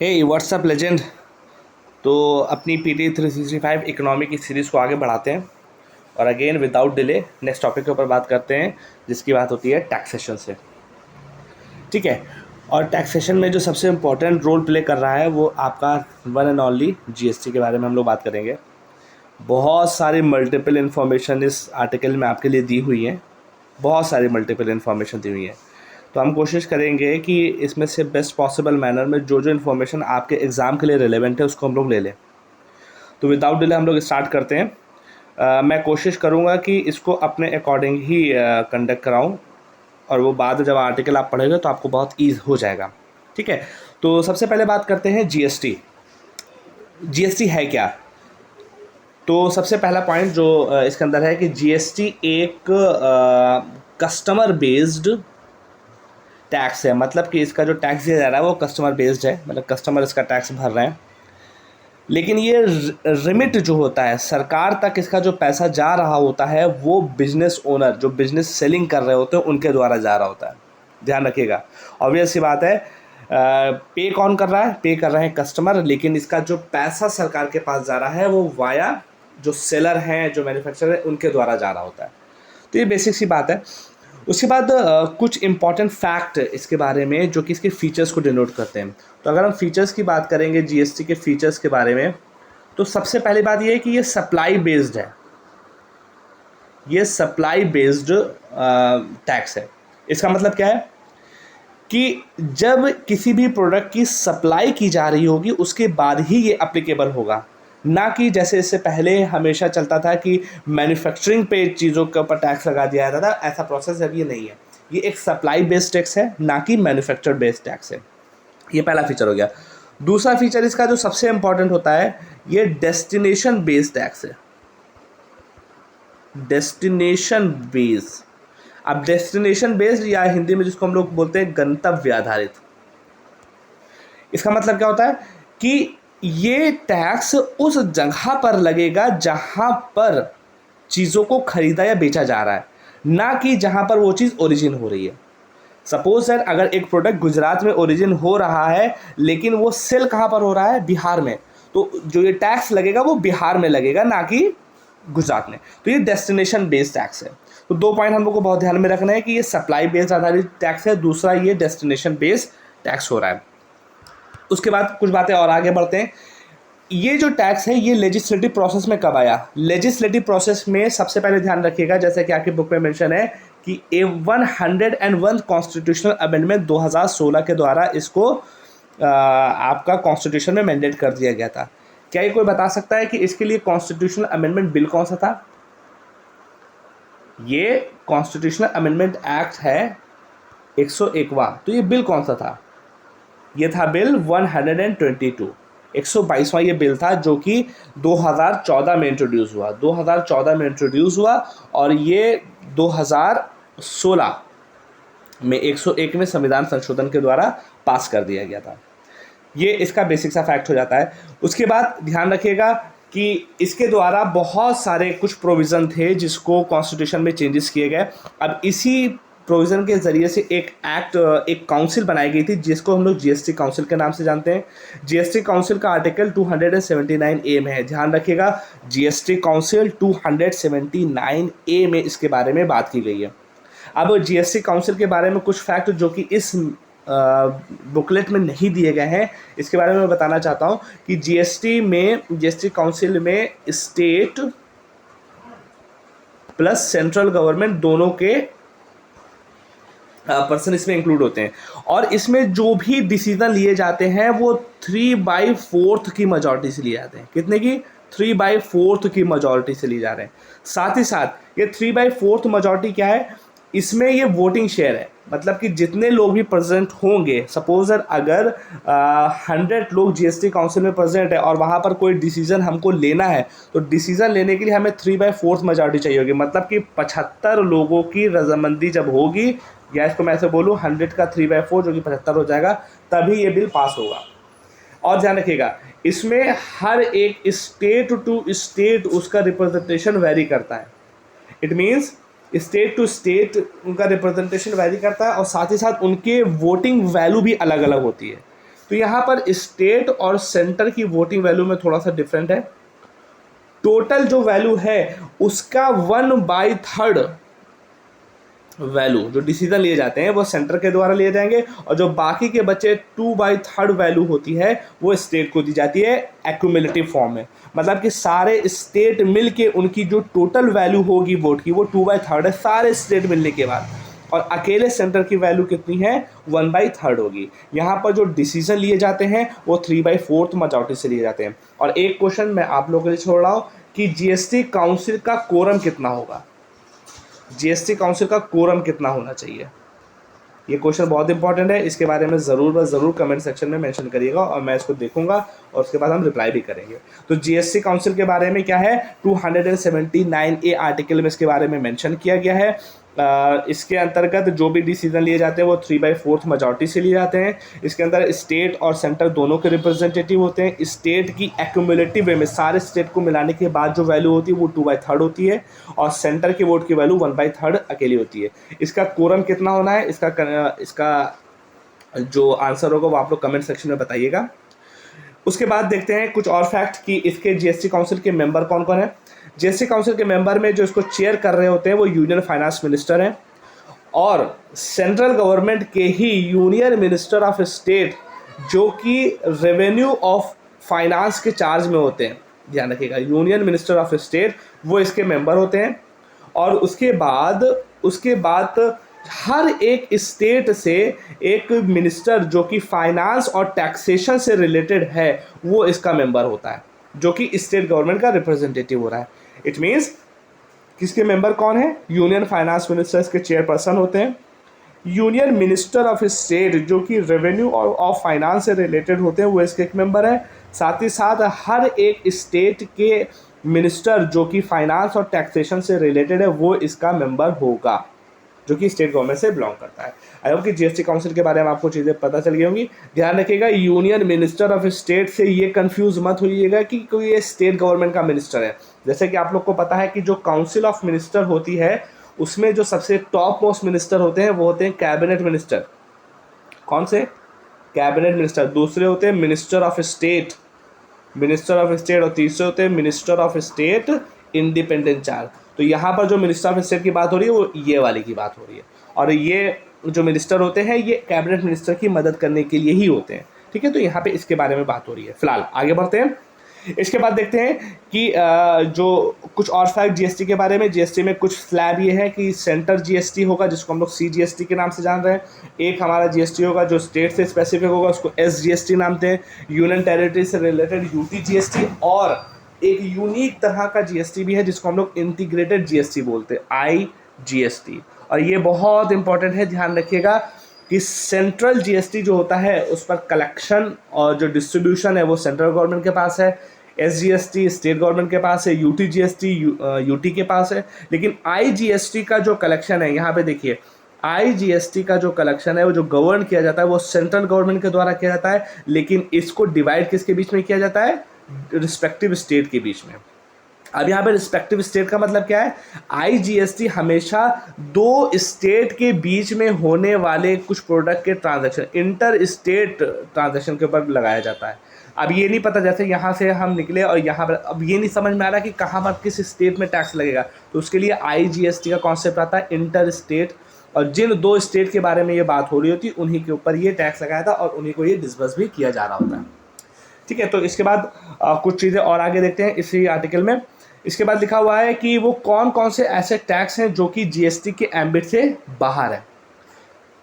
हे WhatsApp legend. तो अपनी PT 365 economy की सीरीज़ को आगे बढ़ाते हैं और again without delay next topic के ऊपर बात करते हैं, जिसकी बात होती है टैक्सेशन से। ठीक है। और टैक्सेशन में जो सबसे इम्पोर्टेंट रोल प्ले कर रहा है वो आपका वन एंड ओनली GST के बारे में हम लोग बात करेंगे। बहुत सारी मल्टीपल इन्फॉर्मेशन इस आर्टिकल में आपके लिए दी हुई है, बहुत सारी मल्टीपल इन्फॉर्मेशन दी हुई है। तो हम कोशिश करेंगे कि इसमें से बेस्ट पॉसिबल मैनर में जो जो इन्फॉर्मेशन आपके एग्ज़ाम के लिए रिलेवेंट है उसको हम लोग ले लें। तो विदाउट डिले हम लोग स्टार्ट करते हैं। मैं कोशिश करूँगा कि इसको अपने अकॉर्डिंग ही कंडक्ट कराऊँ, और वो बाद जब आर्टिकल आप पढ़ेंगे तो आपको बहुत ईज हो जाएगा। ठीक है। तो सबसे पहले बात करते हैं GST। GST है क्या? तो सबसे पहला पॉइंट जो इसके अंदर है कि GST एक कस्टमर बेस्ड टैक्स है। मतलब कि इसका जो टैक्स दिया जा रहा है वो कस्टमर बेस्ड है, मतलब कस्टमर इसका टैक्स भर रहे हैं। लेकिन ये रिमिट जो होता है सरकार तक, इसका जो पैसा जा रहा होता है वो बिजनेस ओनर जो बिजनेस सेलिंग कर रहे होते हैं उनके द्वारा जा रहा होता है। ध्यान रखिएगा, ऑब्वियस सी बात है। पे कौन कर रहा है? पे कर रहे हैं कस्टमर, लेकिन इसका जो पैसा सरकार के पास जा रहा है वो वाया जो सेलर हैं, जो मैन्युफैक्चरर है, उनके द्वारा जा रहा होता है। तो ये बेसिक सी बात है। उसके बाद कुछ इम्पॉर्टेंट फैक्ट इसके बारे में जो कि इसके फीचर्स को डिनोट करते हैं। तो अगर हम फीचर्स की बात करेंगे GST के फीचर्स के बारे में, तो सबसे पहली बात ये है कि ये सप्लाई बेस्ड है। ये सप्लाई बेस्ड टैक्स है। इसका मतलब क्या है कि जब किसी भी प्रोडक्ट की सप्लाई की जा रही होगी उसके बाद ही ये अप्लीकेबल होगा, ना कि जैसे इससे पहले हमेशा चलता था कि मैन्युफैक्चरिंग पे चीज़ों के ऊपर टैक्स लगा दिया जाता था। ऐसा प्रोसेस अब ये नहीं है। ये एक सप्लाई बेस्ड टैक्स है, ना कि मैन्युफैक्चर बेस्ड टैक्स है। ये पहला फीचर हो गया। दूसरा फीचर इसका जो सबसे इंपॉर्टेंट होता है, ये डेस्टिनेशन बेस्ड टैक्स है। Destination based. अब डेस्टिनेशन बेस्ड या हिंदी में जिसको हम लोग बोलते हैं गंतव्य आधारित, इसका मतलब क्या होता है कि ये टैक्स उस जगह पर लगेगा जहां पर चीज़ों को खरीदा या बेचा जा रहा है, ना कि जहां पर वो चीज़ ओरिजिन हो रही है। सपोज दैट अगर एक प्रोडक्ट गुजरात में ओरिजिन हो रहा है लेकिन वो सेल कहाँ पर हो रहा है? बिहार में, तो जो ये टैक्स लगेगा वो बिहार में लगेगा, ना कि गुजरात में। तो ये डेस्टिनेशन बेस्ड टैक्स है। तो दो पॉइंट हम लोग को बहुत ध्यान में रखना है कि ये सप्लाई बेस्ड आधारित टैक्स है, दूसरा ये डेस्टिनेशन बेस्ड टैक्स हो रहा है। उसके बाद कुछ बातें और आगे बढ़ते हैं। ये जो टैक्स है ये लेजिस्लेटिव प्रोसेस में कब आया? लेजिस्लेटिव प्रोसेस में सबसे पहले ध्यान रखिएगा, जैसे कि आपकी बुक में मेंशन है कि 101 कॉन्स्टिट्यूशनल अमेंडमेंट 2016 के द्वारा इसको आपका कॉन्स्टिट्यूशन में मैंडेट कर दिया गया था। क्या ये कोई बता सकता है कि इसके लिए कॉन्स्टिट्यूशनल अमेंडमेंट बिल कौन सा था? ये कॉन्स्टिट्यूशनल अमेंडमेंट एक्ट है 101वां। तो ये बिल कौन सा था? ये था बिल 122। 122वां ये बिल था जो कि 2014 में इंट्रोड्यूस हुआ। 2014 में इंट्रोड्यूस हुआ और ये 2016 में 101वें संविधान संशोधन के द्वारा पास कर दिया गया था। ये इसका बेसिक सा फैक्ट हो जाता है। उसके बाद ध्यान रखिएगा कि इसके द्वारा बहुत सारे कुछ प्रोविज़न थे जिसको कॉन्स्टिट्यूशन में चेंजेस किए गए। अब इसी प्रोविज़न के ज़रिए से एक काउंसिल बनाई गई थी जिसको हम लोग GST काउंसिल के नाम से जानते हैं। GST काउंसिल का आर्टिकल 279A में है। ध्यान रखिएगा, GST काउंसिल 279A में इसके बारे में बात की गई है। अब GST काउंसिल के बारे में कुछ फैक्ट जो कि इस बुकलेट में नहीं दिए गए हैं, इसके बारे में मैं बताना चाहता हूँ कि GST काउंसिल में स्टेट प्लस सेंट्रल गवर्नमेंट दोनों के पर्सन इसमें इंक्लूड होते हैं, और इसमें जो भी डिसीजन लिए जाते हैं वो 3/4 की मेजॉरिटी से लिए जाते हैं। कितने की? 3/4 की मेजॉरिटी से लिए जा रहे हैं। साथ ही साथ ये 3/4 मेजॉरिटी क्या है? इसमें ये वोटिंग शेयर है, मतलब कि जितने लोग भी प्रेजेंट होंगे, सपोज अगर 100 लोग GST काउंसिल में प्रेजेंट है और वहाँ पर कोई डिसीजन हमको लेना है, तो डिसीजन लेने के लिए हमें 3/4 मेजॉरिटी चाहिए होगी। मतलब कि 75 लोगों की रजामंदी जब होगी, या इसको मैं ऐसे बोलूँ 100 का 3/4 जो कि 75 हो जाएगा, तभी ये बिल पास होगा। और ध्यान रखिएगा, इसमें हर एक स्टेट टू स्टेट उसका रिप्रेजेंटेशन वेरी करता है। It means state to state उनका रिप्रेजेंटेशन वेरी करता है, और साथ ही साथ उनके वोटिंग वैल्यू भी अलग अलग होती है। तो यहाँ पर स्टेट और सेंटर की वोटिंग वैल्यू में थोड़ा सा डिफरेंट है। टोटल जो वैल्यू है उसका 1/3 वैल्यू जो डिसीजन लिए जाते हैं वो सेंटर के द्वारा लिए जाएंगे, और जो बाकी के बचे 2/3 वैल्यू होती है वो स्टेट को दी जाती है एक्यूमुलेटिव फॉर्म में। मतलब कि सारे स्टेट मिल के उनकी जो टोटल वैल्यू होगी वोट की वो 2/3 है सारे स्टेट मिलने के बाद, और अकेले सेंटर की वैल्यू कितनी है 1/3 होगी। यहाँ पर जो डिसीजन लिए जाते हैं वो 3/4 मेजॉरिटी से लिए जाते हैं। और एक क्वेश्चन मैं आप लोगों के लिए छोड़ रहा हूँ कि जीएसटी काउंसिल का कोरम कितना होगा, जीएसटी काउंसिल का कोरम कितना होना चाहिए। ये क्वेश्चन बहुत इंपॉर्टेंट है, इसके बारे में ज़रूर कमेंट सेक्शन में मेंशन करिएगा और मैं इसको देखूंगा और उसके बाद हम रिप्लाई भी करेंगे। तो जीएसटी काउंसिल के बारे में क्या है, 279A आर्टिकल में इसके बारे में मेंशन किया गया है। इसके अंतर्गत जो भी डिसीजन लिए जाते हैं वो 3/4 मेजॉरिटी से लिए जाते हैं। इसके अंदर स्टेट और सेंटर दोनों के रिप्रेजेंटेटिव होते हैं। स्टेट की एक्यूमुलेटिव वे में सारे स्टेट को मिलाने के बाद जो वैल्यू होती है वो 2/3 होती है, और सेंटर की वोट की वैल्यू 1/3 अकेली होती है। इसका कोरम कितना होना है, इसका जो आंसर होगा वो आप लोग कमेंट सेक्शन में बताइएगा। उसके बाद देखते हैं कुछ और फैक्ट कि इसके जीएसटी काउंसिल के मेंबर कौन कौन है। जीएसटी काउंसिल के मेंबर में जो इसको चेयर कर रहे होते हैं वो यूनियन फाइनेंस मिनिस्टर हैं, और सेंट्रल गवर्नमेंट के ही यूनियन मिनिस्टर ऑफ स्टेट जो कि रेवेन्यू ऑफ फाइनेंस के चार्ज में होते हैं, ध्यान रखिएगा यूनियन मिनिस्टर ऑफ स्टेट वो इसके मेंबर होते हैं। और उसके बाद हर एक स्टेट से एक मिनिस्टर जो कि फाइनेंस और टैक्सेशन से रिलेटेड है वो इसका मेंबर होता है, जो कि स्टेट गवर्नमेंट का रिप्रेजेंटेटिव हो रहा है। इट मीन्स किसके मेंबर कौन है, यूनियन फाइनेंस मिनिस्टर्स के चेयरपर्सन होते हैं। यूनियन मिनिस्टर ऑफ स्टेट जो कि रेवेन्यू ऑफ फाइनेंस से रिलेटेड होते हैं वो इसके एक मेंबर है। साथ ही साथ हर एक स्टेट के मिनिस्टर जो कि फाइनेंस और टैक्सेशन से रिलेटेड है वो इसका मेंबर होगा, जो कि स्टेट गवर्नमेंट से बिलोंग करता है। आई होप कि जीएसटी काउंसिल के बारे में आपको चीज़ें पता चल गई होंगी। ध्यान रखिएगा यूनियन मिनिस्टर ऑफ स्टेट से ये कंफ्यूज मत होइएगा कि कोई ये स्टेट गवर्नमेंट का मिनिस्टर है। जैसे कि आप लोग को पता है कि जो काउंसिल ऑफ मिनिस्टर होती है उसमें जो सबसे टॉप मोस्ट मिनिस्टर होते हैं वो होते हैं कैबिनेट मिनिस्टर। कौन से, कैबिनेट मिनिस्टर। दूसरे होते हैं मिनिस्टर ऑफ स्टेट, और तीसरे होते हैं minister of state independent charge. तो यहाँ पर जो मिनिस्टर ऑफ स्टेट की बात हो रही है वो ये वाली की बात हो रही है, और ये जो मिनिस्टर होते हैं ये कैबिनेट मिनिस्टर की मदद करने के लिए ही होते हैं। ठीक है, तो यहाँ पे इसके बारे में बात हो रही है। फिलहाल आगे बढ़ते हैं। इसके बाद देखते हैं कि जो कुछ और फैक्ट जीएसटी के बारे में। जीएसटी में कुछ स्लैब ये है कि सेंटर जीएसटी होगा जिसको हम लोग सीजीएसटी के नाम से जान रहे हैं। एक हमारा जीएसटी होगा जो स्टेट से स्पेसिफिक होगा, उसको एसजीएसटी नाम देते हैं। यूनियन टेरिटरी से रिलेटेड यूटीजीएसटी, और एक यूनिक तरह का जीएसटी भी है जिसको हम लोग इंटीग्रेटेड जीएसटी बोलते हैं, आईजीएसटी। और ये बहुत इंपॉर्टेंट है, ध्यान रखिएगा कि सेंट्रल जीएसटी जो होता है उस पर कलेक्शन और जो डिस्ट्रीब्यूशन है वो सेंट्रल गवर्नमेंट के पास है, एसजीएसटी स्टेट गवर्नमेंट के पास है, यूटीजीएसटी यूटी के पास है। लेकिन आईजीएसटी का जो कलेक्शन है, यहाँ पे देखिए आईजीएसटी का जो कलेक्शन है वो जो गवर्न किया जाता है वो सेंट्रल गवर्नमेंट के द्वारा किया जाता है, लेकिन इसको डिवाइड किसके बीच में किया जाता है, रिस्पेक्टिव स्टेट के बीच में। अब यहाँ पे रिस्पेक्टिव स्टेट का मतलब क्या है, आईजीएसटी हमेशा दो स्टेट के बीच में होने वाले कुछ प्रोडक्ट के ट्रांजैक्शन, इंटर स्टेट ट्रांजैक्शन के ऊपर लगाया जाता है। अब ये नहीं पता, जैसे यहाँ से हम निकले और यहाँ पर अब ये नहीं समझ में आ रहा कि कहाँ पर किस स्टेट में टैक्स लगेगा, तो उसके लिए आईजीएसटी का कॉन्सेप्ट आता है इंटर स्टेट, और जिन दो स्टेट के बारे में ये बात हो रही होती उन्हीं के ऊपर ये टैक्स लगाया था और उन्हीं को ये डिस्बर्स भी किया जा रहा होता है। ठीक है, तो इसके बाद कुछ चीज़ें और आगे देखते हैं इसी आर्टिकल में। इसके बाद लिखा हुआ है कि वो कौन कौन से ऐसे टैक्स हैं जो कि जीएसटी के एम्बिट से बाहर है।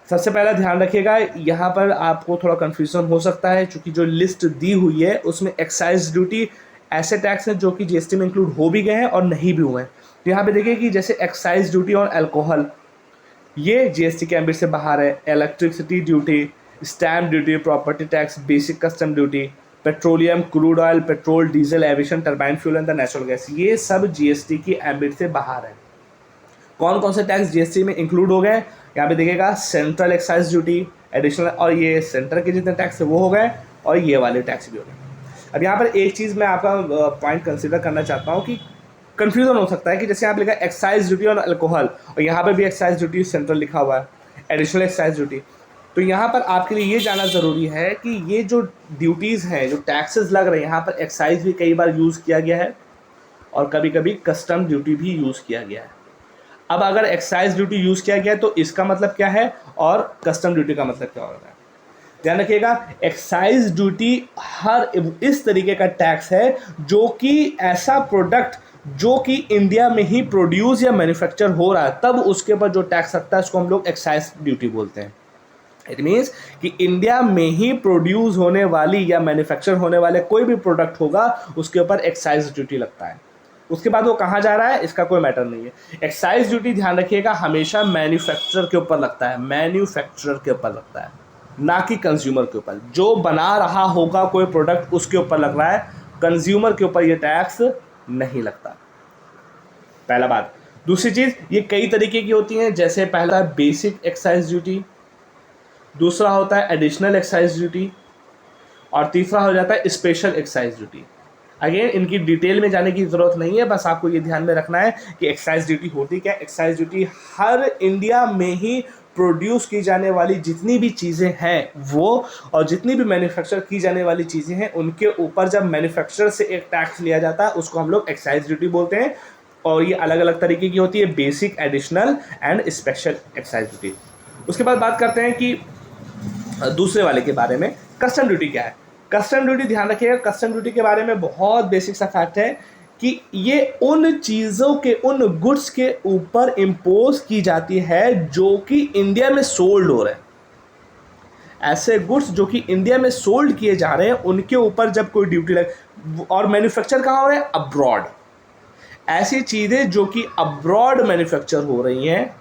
सबसे पहला ध्यान रखिएगा, यहाँ पर आपको थोड़ा कन्फ्यूजन हो सकता है क्योंकि जो लिस्ट दी हुई है उसमें एक्साइज ड्यूटी ऐसे टैक्स हैं जो कि जीएसटी में इंक्लूड हो भी गए हैं और नहीं भी हुए हैं। तो यहाँ पे देखिए कि जैसे एक्साइज ड्यूटी और अल्कोहल ये जीएसटी के एम्बिट से बाहर है। Electricity duty, stamp duty, property tax, basic custom duty, petroleum, crude oil, petrol, diesel, aviation, turbine fuel and the natural gas, ये सब जीएसटी की एम्बिट से बाहर है। कौन कौन से टैक्स जीएसटी में इंक्लूड हो गए, यहाँ पे देखिएगा सेंट्रल एक्साइज ड्यूटी, एडिशनल, और ये सेंटर के जितने टैक्स है वो हो गए, और ये वाले टैक्स भी हो गए। अब यहाँ पर एक चीज़ मैं आपका पॉइंट कंसिडर करना चाहता हूँ कि कन्फ्यूजन हो सकता है कि जैसे यहाँ पे लिखा एक्साइज ड्यूटी और अल्कोहल, और यहाँ पर भी एक्साइज ड्यूटी सेंट्रल लिखा हुआ है, एडिशनल एक्साइज ड्यूटी, तो यहाँ पर आपके लिए ये जानना ज़रूरी है कि ये जो ड्यूटीज़ हैं, जो टैक्सेस लग रहे हैं, यहाँ पर एक्साइज भी कई बार यूज़ किया गया है और कभी कभी कस्टम ड्यूटी भी यूज़ किया गया है। अब अगर एक्साइज ड्यूटी यूज़ किया गया है तो इसका मतलब क्या है और कस्टम ड्यूटी का मतलब क्या होगा, ध्यान रखिएगा। एक्साइज ड्यूटी हर इस तरीके का टैक्स है जो कि ऐसा प्रोडक्ट जो कि इंडिया में ही प्रोड्यूस या मैन्युफैक्चर हो रहा है, तब उसके ऊपर जो टैक्स लगता है उसको हम लोग एक्साइज ड्यूटी बोलते हैं। इट मीन्स कि इंडिया में ही प्रोड्यूस होने वाली या मैन्युफैक्चर होने वाले कोई भी प्रोडक्ट होगा उसके ऊपर एक्साइज ड्यूटी लगता है। उसके बाद वो कहाँ जा रहा है इसका कोई मैटर नहीं है। एक्साइज ड्यूटी ध्यान रखिएगा हमेशा मैन्युफैक्चरर के ऊपर लगता है, मैन्युफैक्चरर के ऊपर लगता है, ना कि कंज्यूमर के ऊपर। जो बना रहा होगा कोई प्रोडक्ट उसके ऊपर लग रहा है, कंज्यूमर के ऊपर ये टैक्स नहीं लगता। पहला बात। दूसरी चीज़, ये कई तरीके की होती हैं, जैसे पहला है बेसिक एक्साइज ड्यूटी, दूसरा होता है एडिशनल एक्साइज ड्यूटी और तीसरा हो जाता है स्पेशल एक्साइज ड्यूटी। अगेन इनकी डिटेल में जाने की ज़रूरत नहीं है, बस आपको ये ध्यान में रखना है कि एक्साइज ड्यूटी होती क्या है। एक्साइज ड्यूटी हर इंडिया में ही प्रोड्यूस की जाने वाली जितनी भी चीज़ें हैं वो, और जितनी भी मैन्युफैक्चर की जाने वाली चीज़ें हैं उनके ऊपर जब मैन्युफैक्चर से एक टैक्स लिया जाता है उसको हम लोग एक्साइज ड्यूटी बोलते हैं। और ये अलग अलग तरीके की होती है, basic, additional and special excise duty. उसके बाद बात करते हैं कि दूसरे वाले के बारे में, कस्टम ड्यूटी क्या है। कस्टम ड्यूटी ध्यान रखिएगा, कस्टम ड्यूटी के बारे में बहुत बेसिक सा फैक्ट है कि ये उन चीज़ों के, उन गुड्स के ऊपर इम्पोज की जाती है जो कि इंडिया में सोल्ड हो रहे हैं। ऐसे गुड्स जो कि इंडिया में सोल्ड किए जा रहे हैं उनके ऊपर जब कोई ड्यूटी लगे, और मैन्युफैक्चर कहाँ हो रहा है, अब्रॉड। ऐसी चीज़ें जो कि अब्रॉड मैन्युफैक्चर हो रही हैं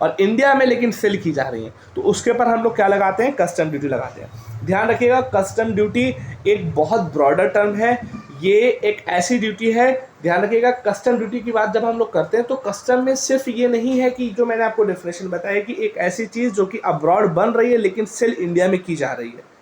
और इंडिया में लेकिन सेल की जा रही हैं, तो उसके ऊपर हम लोग क्या लगाते हैं, कस्टम ड्यूटी लगाते हैं। ध्यान रखिएगा, कस्टम ड्यूटी एक बहुत ब्रॉडर टर्म है, ये एक ऐसी ड्यूटी है। ध्यान रखिएगा, कस्टम ड्यूटी की बात जब हम लोग करते हैं तो कस्टम में सिर्फ ये नहीं है कि जो मैंने आपको डेफिनेशन बताया कि एक ऐसी चीज़ जो कि अब्रॉड बन रही है लेकिन सेल इंडिया में की जा रही है,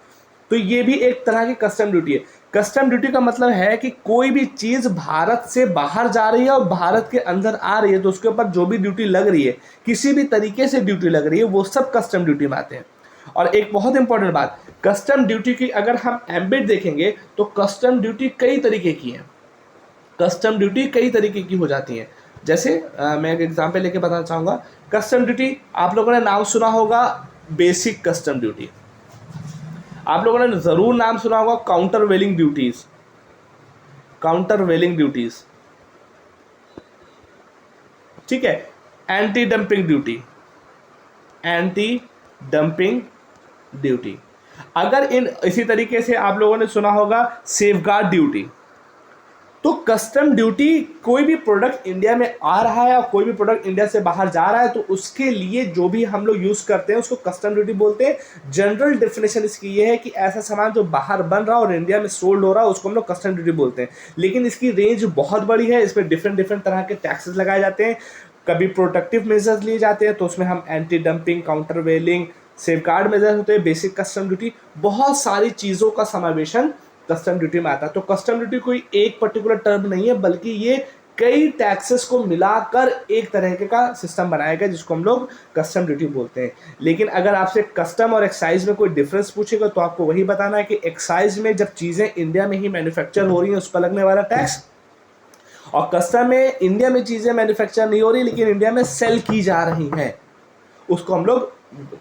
तो ये भी एक तरह की कस्टम ड्यूटी है। कस्टम ड्यूटी का मतलब है कि कोई भी चीज़ भारत से बाहर जा रही है और भारत के अंदर आ रही है तो उसके ऊपर जो भी ड्यूटी लग रही है, किसी भी तरीके से ड्यूटी लग रही है, वो सब कस्टम ड्यूटी में आते हैं। और एक बहुत इंपॉर्टेंट बात, कस्टम ड्यूटी की अगर हम एम्बिट देखेंगे तो कस्टम ड्यूटी कई तरीके की है। कस्टम ड्यूटी कई तरीके की हो जाती है। जैसे मैं एक एग्जाम्पल लेके बताना चाहूँगा। कस्टम ड्यूटी आप लोगों ने नाम सुना होगा, बेसिक कस्टम ड्यूटी। आप लोगों ने ज़रूर नाम सुना होगा काउंटर वेलिंग ड्यूटीज़, काउंटर वेलिंग ड्यूटीज़, ठीक है। Anti dumping duty, anti dumping duty. अगर इन इसी तरीके से आप लोगों ने सुना होगा सेफगार्ड ड्यूटी। तो कस्टम ड्यूटी, कोई भी प्रोडक्ट इंडिया में आ रहा है और कोई भी प्रोडक्ट इंडिया से बाहर जा रहा है तो उसके लिए जो भी हम लोग यूज़ करते हैं उसको कस्टम ड्यूटी बोलते हैं। जनरल डेफिनेशन इसकी ये है कि ऐसा सामान जो बाहर बन रहा है और इंडिया में सोल्ड हो रहा है उसको हम लोग कस्टम ड्यूटी बोलते हैं। लेकिन इसकी रेंज बहुत बड़ी है, इसमें डिफरेंट तरह के टैक्सेस लगाए जाते हैं। कभी प्रोटेक्टिव मेजर्स लिए जाते हैं तो उसमें हम एंटी डंपिंग, काउंटर वेलिंग, सेफगार्ड मेजर होते हैं, बेसिक कस्टम ड्यूटी, बहुत सारी चीज़ों का समावेशन कस्टम ड्यूटी में आता है। तो कस्टम ड्यूटी कोई एक पर्टिकुलर टर्म नहीं है, बल्कि ये कई टैक्सेस को मिलाकर एक तरह का सिस्टम बनाया गया जिसको हम लोग कस्टम ड्यूटी बोलते हैं। लेकिन अगर आपसे कस्टम और एक्साइज में कोई डिफरेंस पूछेगा तो आपको वही बताना है कि एक्साइज में जब चीज़ें इंडिया में ही मैन्युफैक्चर हो रही हैं उस पर लगने वाला टैक्स, और कस्टम में इंडिया में चीज़ें मैन्युफैक्चर नहीं हो रही लेकिन इंडिया में सेल की जा रही हैं, उसको हम लोग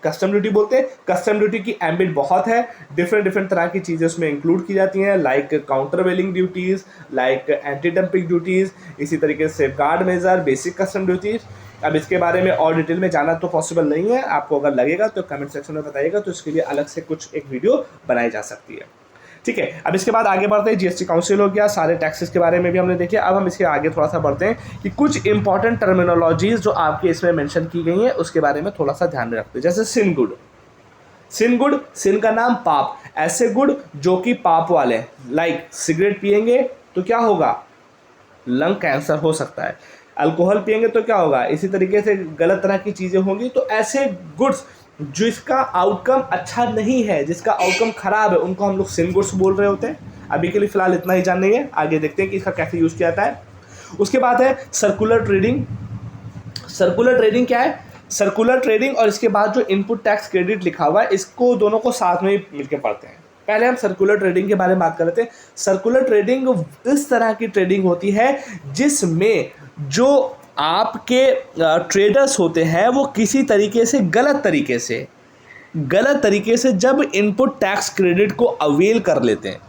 कस्टम ड्यूटी बोलते हैं। कस्टम ड्यूटी की एम्बिट बहुत है, डिफरेंट तरह की चीज़ें उसमें इंक्लूड की जाती हैं, like countervailing duties, like anti dumping duties, इसी तरीके से safeguard measure, basic custom duties. अब इसके बारे में और डिटेल में जाना तो पॉसिबल नहीं है, आपको अगर लगेगा तो कमेंट सेक्शन में बताइएगा, तो इसके लिए अलग से कुछ एक वीडियो बनाई जा सकती है, ठीक है। अब इसके बाद आगे बढ़ते हैं, जीएसटी काउंसिल हो गया, सारे टैक्सेस के बारे में भी हमने देखे। अब हम इसके आगे थोड़ा सा बढ़ते हैं कि कुछ इंपॉर्टेंट टर्मिनोलॉजीज जो आपके इसमें मेंशन की गई हैं उसके बारे में थोड़ा सा ध्यान में रखते हैं। जैसे सिन गुड, सिन गुड, सिन का नाम पाप, ऐसे गुड जो कि पाप वाले हैं, लाइक सिगरेट पिएंगे तो क्या होगा, लंग कैंसर हो सकता है, अल्कोहल पिएंगे तो क्या होगा, इसी तरीके से गलत तरह की चीज़ें होंगी। तो ऐसे गुड्स जिसका आउटकम अच्छा नहीं है, जिसका आउटकम खराब है, उनको हम लोग सिन गुड्स बोल रहे होते हैं। अभी के लिए फिलहाल इतना ही जानने है, आगे देखते हैं कि इसका कैसे यूज़ किया जाता है। उसके बाद है सर्कुलर ट्रेडिंग। सर्कुलर ट्रेडिंग क्या है, सर्कुलर ट्रेडिंग और इसके बाद जो इनपुट टैक्स क्रेडिट लिखा हुआ है, इसको दोनों को साथ में ही मिलकर पढ़ते हैं। पहले हम सर्कुलर ट्रेडिंग के बारे में बात कर रहे थे। सर्कुलर ट्रेडिंग इस तरह की ट्रेडिंग होती है जिसमें जो आपके ट्रेडर्स होते हैं वो किसी तरीके से गलत तरीके से जब इनपुट टैक्स क्रेडिट को अवेल कर लेते हैं,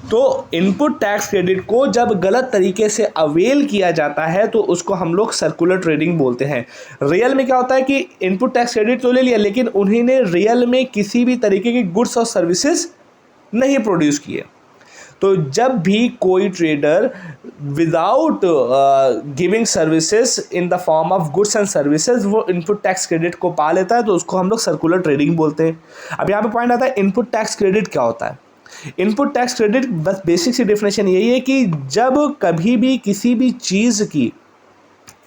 तो इनपुट टैक्स क्रेडिट को जब गलत तरीके से अवेल किया जाता है तो उसको हम लोग सर्कुलर ट्रेडिंग बोलते हैं। रियल में क्या होता है कि इनपुट टैक्स क्रेडिट तो ले लिया, लेकिन उन्होंने रियल में किसी भी तरीके की गुड्स और सर्विसेज नहीं प्रोड्यूस किए। तो जब भी कोई trader without giving services in the form of goods and services वो इनपुट टैक्स क्रेडिट को पा लेता है, तो उसको हम लोग सर्कुलर ट्रेडिंग बोलते हैं। अब यहाँ पे पॉइंट आता है इनपुट टैक्स क्रेडिट क्या होता है। इनपुट टैक्स क्रेडिट बस बेसिक सी डेफिनेशन यही है कि जब कभी भी किसी भी चीज़ की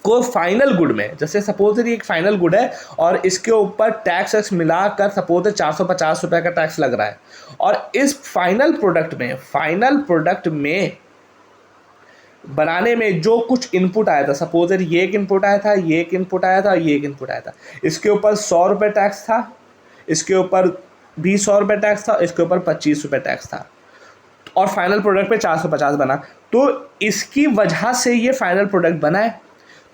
को फाइनल गुड में, जैसे सपोज एक फाइनल गुड है और इसके ऊपर टैक्स मिलाकर सपोज 450 रुपये का टैक्स लग रहा है, और इस फाइनल प्रोडक्ट में बनाने में जो कुछ इनपुट आया था, सपोज ये एक इनपुट आया था, ये एक इनपुट आया था, ये एक इनपुट आया था, इसके ऊपर 100 रुपये टैक्स था, इसके ऊपर भी 100 रुपये टैक्स था, इसके ऊपर 25 रुपये टैक्स था, और फाइनल प्रोडक्ट पे 450 बना। तो इसकी वजह से ये फाइनल प्रोडक्ट बना है।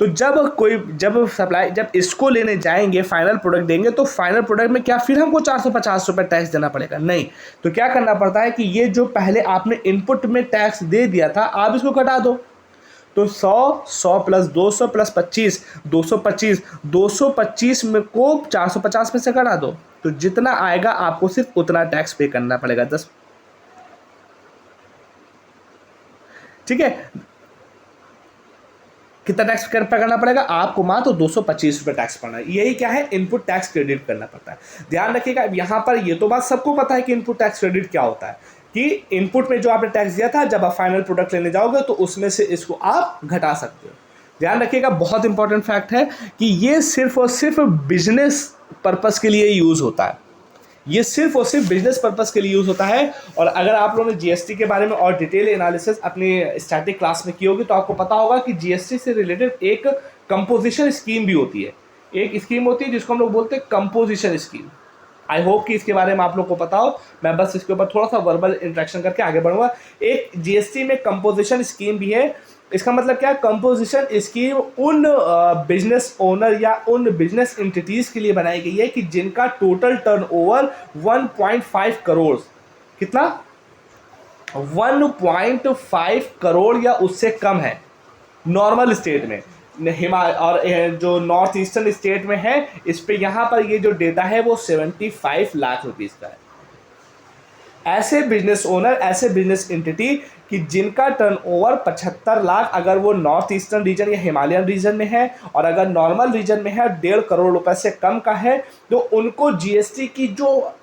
तो जब इसको लेने जाएंगे, फाइनल प्रोडक्ट देंगे, तो फाइनल प्रोडक्ट में क्या फिर हमको 450 रुपये टैक्स देना पड़ेगा? नहीं। तो क्या करना पड़ता है कि ये जो पहले आपने इनपुट में टैक्स दे दिया था, आप इसको घटा दो। तो 100 प्लस 200 प्लस 25, 225 में को 450 में से घटा दो, तो जितना आएगा आपको सिर्फ उतना टैक्स पे करना पड़ेगा, 10। ठीक है, कितना टैक्स पे करना पड़ेगा आपको? मात्र 225 रुपये टैक्स पड़ना है। यही क्या है? इनपुट टैक्स क्रेडिट करना पड़ता है। ध्यान रखिएगा, यहाँ पर ये तो बात सबको पता है कि इनपुट टैक्स क्रेडिट क्या होता है, कि इनपुट में जो आपने टैक्स दिया था, जब आप फाइनल प्रोडक्ट लेने जाओगे तो उसमें से इसको आप घटा सकते हो। ध्यान रखिएगा, बहुत इंपॉर्टेंट फैक्ट है कि ये सिर्फ और सिर्फ बिजनेस पर्पस के लिए यूज़ होता है। ये सिर्फ और सिर्फ बिजनेस पर्पस के लिए यूज़ होता है। और अगर आप लोगों ने जीएसटी के बारे में और डिटेल एनालिसिस अपनी स्टैटिक क्लास में की होगी तो आपको पता होगा कि जीएसटी से रिलेटेड एक कंपोजिशन स्कीम भी होती है। एक स्कीम होती है जिसको हम लोग बोलते हैं कंपोजिशन स्कीम। आई होप कि इसके बारे में आप लोग को पता हो। मैं बस इसके ऊपर थोड़ा सा वर्बल इंट्रैक्शन करके आगे बढ़ूंगा। एक जीएसटी में कंपोजिशन स्कीम भी है। इसका मतलब क्या? कंपोजिशन स्कीम उन बिजनेस ओनर या उन बिजनेस एंटिटीज़ के लिए बनाई गई है कि जिनका टोटल टर्नओवर 1.5 करोड़, कितना? 1.5 करोड़ या उससे कम है नॉर्मल स्टेट में। और जो नॉर्थ ईस्टर्न स्टेट में है, इस पे यहाँ पर ये जो डेटा है वो 75 लाख रुपीज़ का है। ऐसे बिजनेस ओनर, ऐसे बिजनेस एंटिटी कि जिनका टर्नओवर 75 लाख, अगर वो नॉर्थ ईस्टर्न रीजन या हिमालयन रीजन में है, और अगर नॉर्मल रीजन में है 1.5 करोड़ रुपए से कम का है, तो उनको जीएसटी की जो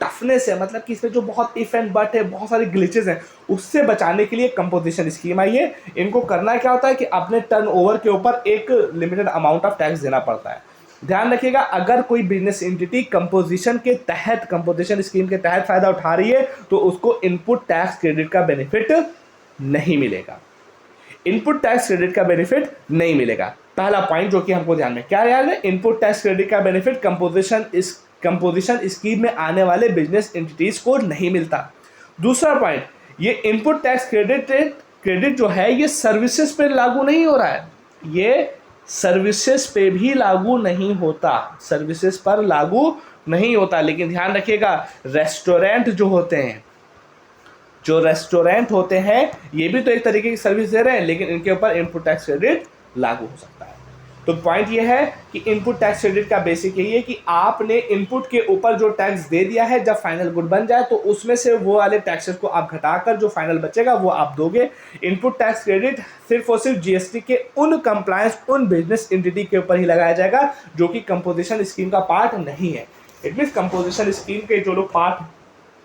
टफनेस है, मतलब कि इसमें जो बहुत इफ एंड बट है, बहुत सारे ग्लिचेस हैं, उससे बचाने के लिए कंपोजिशन स्कीम आई है। इनको करना क्या होता है कि अपने टर्नओवर के ऊपर एक लिमिटेड अमाउंट ऑफ टैक्स देना पड़ता है। ध्यान रखिएगा, अगर कोई बिजनेस एंटिटी कंपोजिशन स्कीम के तहत फायदा उठा रही है तो उसको इनपुट टैक्स क्रेडिट का बेनिफिट नहीं मिलेगा। इनपुट टैक्स क्रेडिट का बेनिफिट नहीं मिलेगा। पहला पॉइंट जो कि हमको ध्यान में क्या याद है, इनपुट टैक्स क्रेडिट का बेनिफिट कंपोजिशन स्कीम में आने वाले बिजनेस एंटिटीज को नहीं मिलता। दूसरा पॉइंट, ये इनपुट टैक्स क्रेडिट जो है ये सर्विसेज पर लागू नहीं हो रहा है, ये सर्विसेज पे भी लागू नहीं होता, सर्विसेज पर लागू नहीं होता। लेकिन ध्यान रखिएगा, रेस्टोरेंट होते हैं ये भी तो एक तरीके की सर्विस दे रहे हैं, लेकिन इनके ऊपर इनपुट टैक्स क्रेडिट लागू हो सकता है। तो पॉइंट ये है कि इनपुट टैक्स क्रेडिट का बेसिक यही है कि आपने इनपुट के ऊपर जो टैक्स दे दिया है, जब फाइनल गुड बन जाए तो उसमें से वो वाले टैक्सेस को आप घटाकर जो फाइनल बचेगा वो आप दोगे। इनपुट टैक्स क्रेडिट सिर्फ और सिर्फ जीएसटी के उन कंप्लायंस, उन बिजनेस एंटिटी के ऊपर ही लगाया जाएगा जो कि कंपोजिशन स्कीम का पार्ट नहीं है। इट मीन्स कंपोजिशन स्कीम के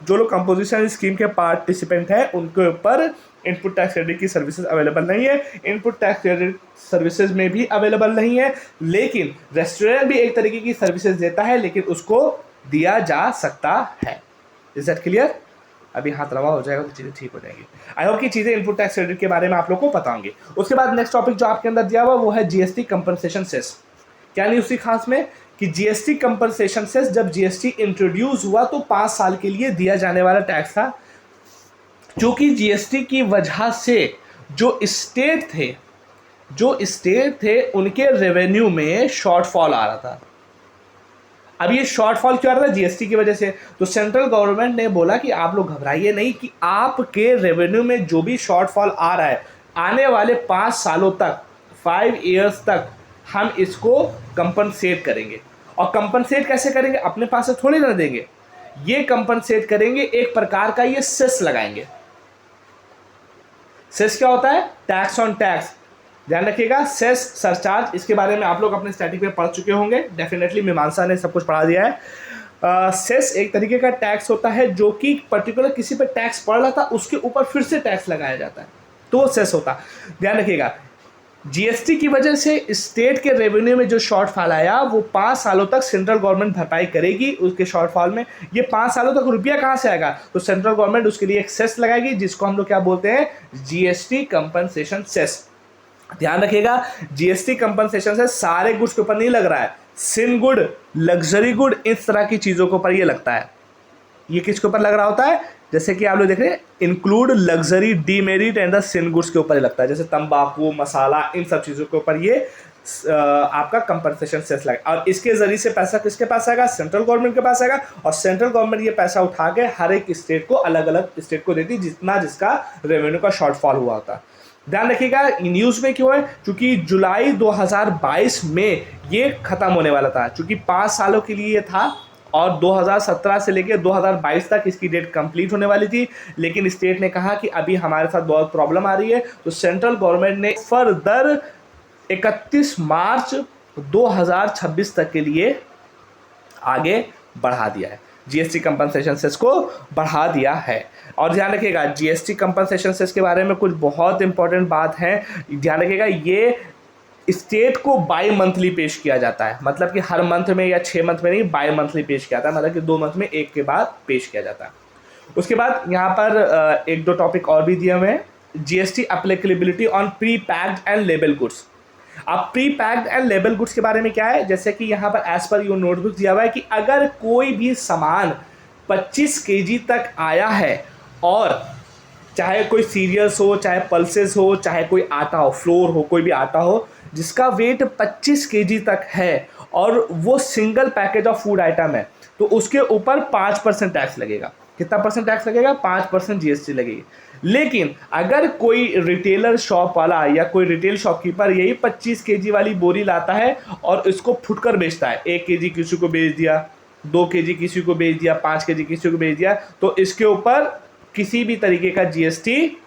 जो लोग कंपोजिशन स्कीम के पार्टिसिपेंट हैं उनके ऊपर इनपुट टैक्स क्रेडिट की सर्विसेज अवेलेबल नहीं है। इनपुट टैक्स क्रेडिट सर्विसेज में भी अवेलेबल नहीं है, लेकिन रेस्टोरेंट भी एक तरीके की सर्विसेज देता है, लेकिन उसको दिया जा सकता है। Is that clear? अभी हाथ रवा हो जाएगा तो चीज़ें ठीक हो जाएंगी। आई होप कि चीज़ें इनपुट टैक्स क्रेडिट के बारे में आप लोग को पता होंगी। उसके बाद नेक्स्ट टॉपिक जो आपके अंदर दिया हुआ वो है जीएसटी कंपनसेशन सेस। क्या न्यूज़ थी खास में कि जीएसटी कंपनसेशन सेस, जब जीएसटी इंट्रोड्यूस हुआ तो 5 साल के लिए दिया जाने वाला टैक्स था, क्योंकि जीएसटी की वजह से जो स्टेट थे उनके रेवेन्यू में शॉर्टफॉल आ रहा था। अब ये शॉर्टफॉल क्यों आ रहा था? जीएसटी की वजह से। तो सेंट्रल गवर्नमेंट ने बोला कि आप लोग घबराइए नहीं, कि आपके रेवेन्यू में जो भी शॉर्टफॉल आ रहा है आने वाले 5 सालों तक, 5 ईयर्स तक हम इसको कंपनसेट करेंगे। और कंपनसेट कैसे करेंगे? अपने पास से थोड़ी ना देंगे, ये कंपनसेट करेंगे, एक प्रकार का ये सेस लगाएंगे। सेस क्या होता है? Tax on tax. ध्यान रखिएगा, सेस सरचार्ज, इसके बारे में आप लोग अपने स्टैटिक में पढ़ चुके होंगे डेफिनेटली, मीमांसा ने सब कुछ पढ़ा दिया है। सेस एक तरीके का टैक्स होता है जो कि पर्टिकुलर किसी पर टैक्स पड़ रहा था उसके ऊपर फिर से टैक्स लगाया जाता है, तो वो सेस होता है। ध्यान रखिएगा, जीएसटी की वजह से स्टेट के रेवेन्यू में जो शॉर्टफॉल आया वो 5 सालों तक सेंट्रल गवर्नमेंट भरपाई करेगी उसके शॉर्टफॉल में। ये 5 सालों तक रुपया कहाँ से आएगा? तो सेंट्रल गवर्नमेंट उसके लिए एक सेस लगाएगी जिसको हम लोग क्या बोलते हैं? GST compensation cess. ध्यान रखिएगा, जीएसटी कंपनसेशन से सारे गुड्स के ऊपर नहीं लग रहा है, सिन गुड, लग्जरी गुड, इस तरह की चीजों के ऊपर ये लगता है। ये किसके ऊपर लग रहा होता है? जैसे कि आप लोग देख रहे हैं, include luxury, demerit and the sin goods के ऊपर ही लगता है, जैसे तंबाकू, मसाला, इन सब चीजों के ऊपर ये आपका कंपनसेशन सेस लगा। और इसके जरिए से पैसा किसके पास आएगा? सेंट्रल गवर्नमेंट के पास आएगा, और सेंट्रल गवर्नमेंट ये पैसा उठा के हर एक स्टेट को, अलग अलग स्टेट को देती जितना जिसका रेवेन्यू का शॉर्टफॉल हुआ होता। ध्यान रखिएगा, न्यूज़ में क्यों है? क्योंकि जुलाई 2022 में ये खत्म होने वाला था, क्योंकि 5 सालों के लिए ये था और 2017 से लेकर 2022 तक इसकी डेट कंप्लीट होने वाली थी। लेकिन स्टेट ने कहा कि अभी हमारे साथ बहुत प्रॉब्लम आ रही है, तो सेंट्रल गवर्नमेंट ने फर्दर 31 मार्च 2026 तक के लिए आगे बढ़ा दिया है, जीएसटी कंपनसेशन सेस को बढ़ा दिया है। और ध्यान रखिएगा, जीएसटी कंपनसेशन सेस के बारे में कुछ बहुत इंपॉर्टेंट बात है। ध्यान रखिएगा, ये स्टेट को बाई मंथली पेश किया जाता है, मतलब कि हर मंथ में या 6 मंथ में नहीं, बाई मंथली पेश किया जाता है, मतलब कि 2 मंथ में एक के बाद पेश किया जाता है। उसके बाद यहाँ पर 1-2 टॉपिक और भी दिए हुए हैं। GST applicability on pre packed and label goods. अब pre packed and label goods के बारे में क्या है? जैसे कि यहाँ पर एज पर योर नोटबुक दिया हुआ है कि अगर कोई भी सामान 25 केजी तक आया है, और चाहे कोई सीरियल्स हो, चाहे पल्सेस हो, चाहे कोई आटा हो, फ्लोर हो, कोई भी आटा हो जिसका वेट 25 केजी तक है और वो single package of food item है, तो उसके ऊपर 5% टैक्स लगेगा। कितना परसेंट टैक्स लगेगा? 5% जीएसटी लगेगी। लेकिन अगर कोई रिटेलर शॉप वाला या कोई रिटेल शॉपकीपर यही 25 केजी वाली बोरी लाता है और इसको फुटकर बेचता है, 1 केजी किसी को बेच दिया, 2 केजी किसी को बेच दिया, 5 केजी किसी को बेच दिया, तो इसके ऊपर किसी भी तरीके का जीएसटी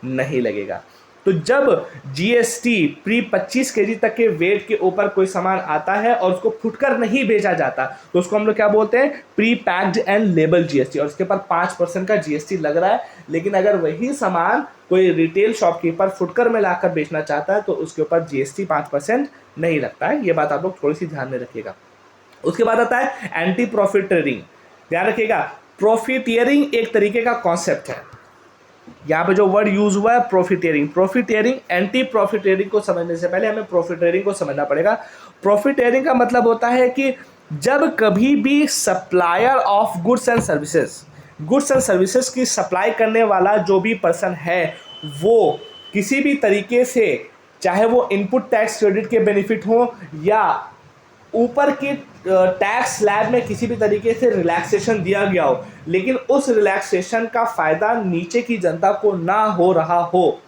नहीं लगेगा। तो जब जीएसटी प्री 25 केजी तक के वेट के ऊपर कोई सामान आता है और उसको फुटकर नहीं बेचा जाता, तो उसको हम लोग क्या बोलते हैं? Pre packed and label GST, और उसके ऊपर 5% का जीएसटी लग रहा है। लेकिन अगर वही सामान कोई रिटेल शॉपकीपर फुटकर में लाकर बेचना चाहता है तो उसके ऊपर जीएसटी 5% नहीं लगता है। ये बात आप लोग थोड़ी सी ध्यान में रखिएगा। उसके बाद आता है एंटी प्रॉफिटियरिंग। ध्यान रखिएगा, प्रॉफिटियरिंग एक तरीके का कॉन्सेप्ट है। यहाँ पे जो वर्ड यूज हुआ है प्रॉफिटियरिंग, प्रॉफिटियरिंग, एंटी प्रॉफिटियरिंग को समझने से पहले हमें प्रॉफिटियरिंग को समझना पड़ेगा। प्रॉफिटियरिंग का मतलब होता है कि जब कभी भी supplier of goods and services की सप्लाई करने वाला जो भी पर्सन है, वो किसी भी तरीके से, चाहे वो इनपुट टैक्स क्रेडिट के बेनिफिट हो या ऊपर के टैक्स स्लैब में किसी भी तरीके से रिलैक्सेशन दिया गया हो, लेकिन उस रिलैक्सेशन का फायदा नीचे की जनता को ना हो रहा हो,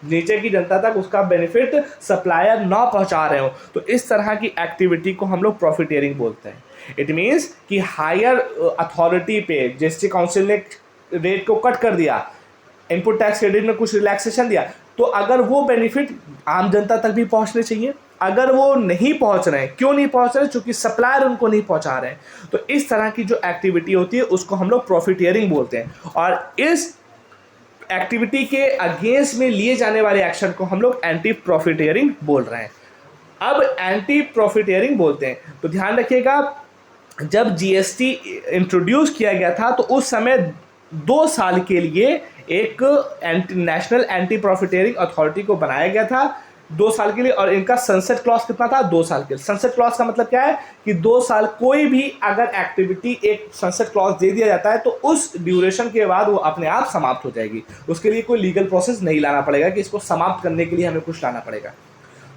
नीचे की जनता तक उसका बेनिफिट सप्लायर ना पहुंचा रहे हो, तो इस तरह की एक्टिविटी को हम लोग प्रॉफिटियरिंग बोलते हैं। इट मीन्स कि हायर अथॉरिटी पे जीएसटी काउंसिल ने रेट को कट कर दिया, इनपुट टैक्स क्रेडिट में कुछ रिलैक्सेशन दिया, तो अगर वो बेनिफिट आम जनता तक भी पहुंचने चाहिए। अगर वो नहीं पहुंच रहे हैं, क्यों नहीं पहुंच रहे? क्योंकि सप्लायर उनको नहीं पहुंचा रहे हैं। तो इस तरह की जो एक्टिविटी होती है उसको हम लोग प्रॉफिटियरिंग बोलते हैं, और इस एक्टिविटी के अगेंस्ट में लिए जाने वाले एक्शन को हम लोग एंटी प्रॉफिटियरिंग बोल रहे हैं। अब एंटी प्रॉफिटियरिंग बोलते हैं तो ध्यान रखिएगा, जब जीएसटी इंट्रोड्यूस किया गया था तो उस समय 2 साल के लिए एक नेशनल एंटी प्रॉफिटियरिंग अथॉरिटी को बनाया गया था, 2 साल के लिए, और इनका सनसेट क्लॉज कितना था, 2 साल के लिए। सनसेट क्लॉज का मतलब क्या है कि 2 साल कोई भी अगर एक्टिविटी एक सनसेट क्लॉज दे दिया जाता है तो उस ड्यूरेशन के बाद वो अपने आप समाप्त हो जाएगी, उसके लिए कोई लीगल प्रोसेस नहीं लाना पड़ेगा कि इसको समाप्त करने के लिए हमें कुछ लाना पड़ेगा।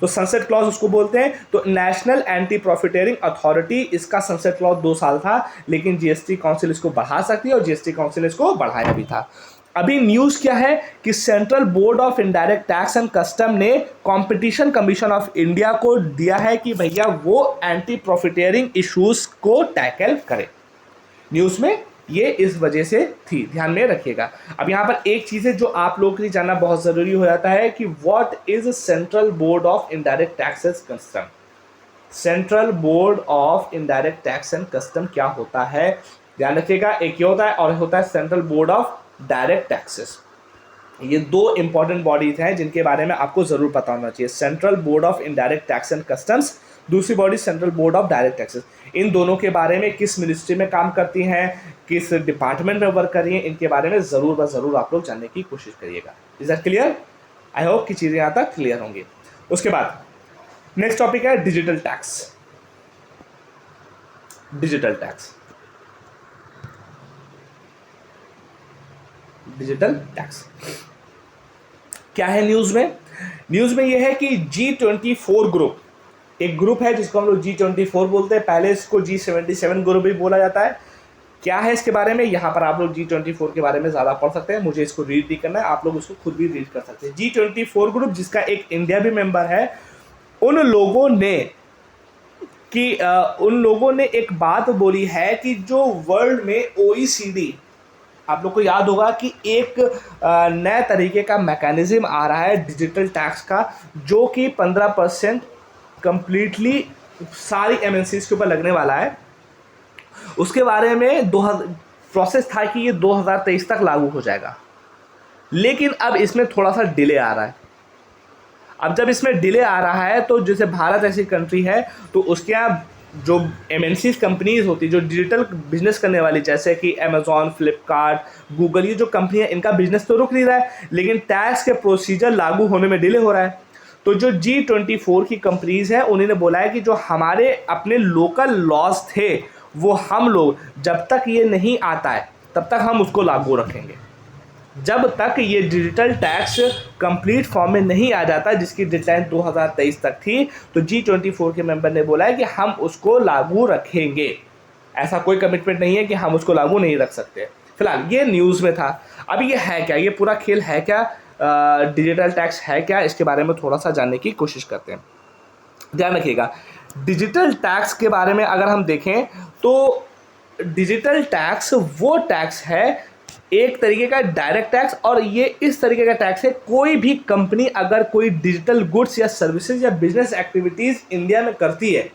तो सनसेट क्लॉज उसको बोलते हैं। तो नेशनल एंटी प्रॉफिटेरिंग अथॉरिटी, इसका सनसेट क्लॉज 2 साल था, लेकिन जीएसटी काउंसिल इसको बढ़ा सकती है और जीएसटी काउंसिल इसको बढ़ाया भी था। अभी न्यूज क्या है कि central board of indirect tax and custom ने कंपटीशन कमीशन ऑफ इंडिया को दिया है कि भैया वो एंटी प्रॉफिटेरिंग इश्यूज को टैकल करे। न्यूज में ये इस वजह से थी, ध्यान में रखिएगा। अब यहाँ पर एक चीज़ है जो आप लोगों के लिए जानना बहुत ज़रूरी हो जाता है कि what is central board of indirect taxes custom. Central board of indirect tax and custom क्या होता है, ध्यान रखिएगा। एक ये होता है और होता है central board of direct taxes. ये 2 इंपॉर्टेंट बॉडीज हैं जिनके बारे में आपको जरूर पता होना चाहिए। Central board of indirect tax and customs, दूसरी body central board of direct taxes. इन दोनों के बारे में, किस मिनिस्ट्री में काम करती हैं, किस डिपार्टमेंट में वर्क कर रही हैं, इनके बारे में जरूर व जरूर आप लोग जानने की कोशिश करिएगा। Is that clear? I hope कि चीज़ें यहाँ तक क्लियर होंगी। उसके बाद नेक्स्ट टॉपिक है digital tax. Digital tax, digital tax क्या है न्यूज में? न्यूज में यह है कि G24 ग्रुप, एक ग्रुप है जिसको हम लोग G24 बोलते हैं, पहले इसको G77 ग्रुप भी बोला जाता है। क्या है इसके बारे में, यहाँ पर आप लोग G24 के बारे में ज़्यादा पढ़ सकते हैं, मुझे इसको रीड नहीं करना है, आप लोग उसको खुद भी रीड कर सकते हैं। G24 ग्रुप जिसका एक इंडिया भी मेंबर है, उन लोगों ने एक बात बोली है कि जो वर्ल्ड में OECD, आप लोग को याद होगा कि एक नए तरीके का मैकेनिज्म आ रहा है डिजिटल टैक्स का, जो कि 15% कंप्लीटली सारी MNCs के ऊपर लगने वाला है। उसके बारे में प्रोसेस था कि ये 2023 तक लागू हो जाएगा, लेकिन अब इसमें थोड़ा सा डिले आ रहा है। अब जब इसमें डिले आ रहा है तो जैसे भारत ऐसी कंट्री है तो उसके यहाँ जो MNCs कंपनीज होती है जो डिजिटल बिजनेस करने वाली, जैसे कि अमेजॉन, फ्लिपकार्ट, गूगल, ये जो कंपनी है इनका बिजनेस तो रुक नहीं रहा है, लेकिन टैक्स के प्रोसीजर लागू होने में डिले हो रहा है। तो जो G24 की कंपनीज है उन्होंने बोला है कि जो हमारे अपने लोकल लॉज थे वो हम लोग जब तक ये नहीं आता है तब तक हम उसको लागू रखेंगे, जब तक ये डिजिटल टैक्स कंप्लीट फॉर्म में नहीं आ जाता, जिसकी डेडलाइन 2023 तक थी। तो G24 के मेंबर ने बोला है कि हम उसको लागू रखेंगे, ऐसा कोई कमिटमेंट नहीं है कि हम उसको लागू नहीं रख सकते। फिलहाल ये न्यूज़ में था। अब ये है क्या, ये पूरा खेल है क्या, डिजिटल टैक्स है क्या, इसके बारे में थोड़ा सा जानने की कोशिश करते हैं। ध्यान रखिएगा, डिजिटल टैक्स के बारे में अगर हम देखें तो डिजिटल टैक्स वो टैक्स है, एक तरीके का डायरेक्ट टैक्स, और ये इस तरीके का टैक्स है कोई भी कंपनी अगर कोई डिजिटल गुड्स या सर्विसेज या बिजनेस एक्टिविटीज़ इंडिया में करती है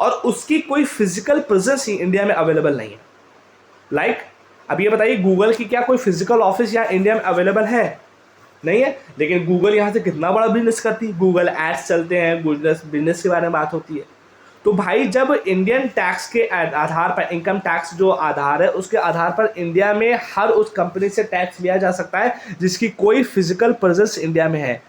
और उसकी कोई फिजिकल प्रेजेंस ही इंडिया में अवेलेबल नहीं है। लाइक अब ये बताइए, गूगल की क्या कोई फिजिकल ऑफिस यहाँ इंडिया में अवेलेबल है? नहीं है, लेकिन गूगल यहाँ से कितना बड़ा बिजनेस करती है, गूगल एड्स चलते हैं, बिजनेस के बारे में बात होती है। तो भाई जब इंडियन टैक्स के आधार पर, इनकम टैक्स जो आधार है उसके आधार पर इंडिया में हर उस कंपनी से टैक्स लिया जा सकता है जिसकी कोई फिजिकल प्रेजेंस इंडिया में है,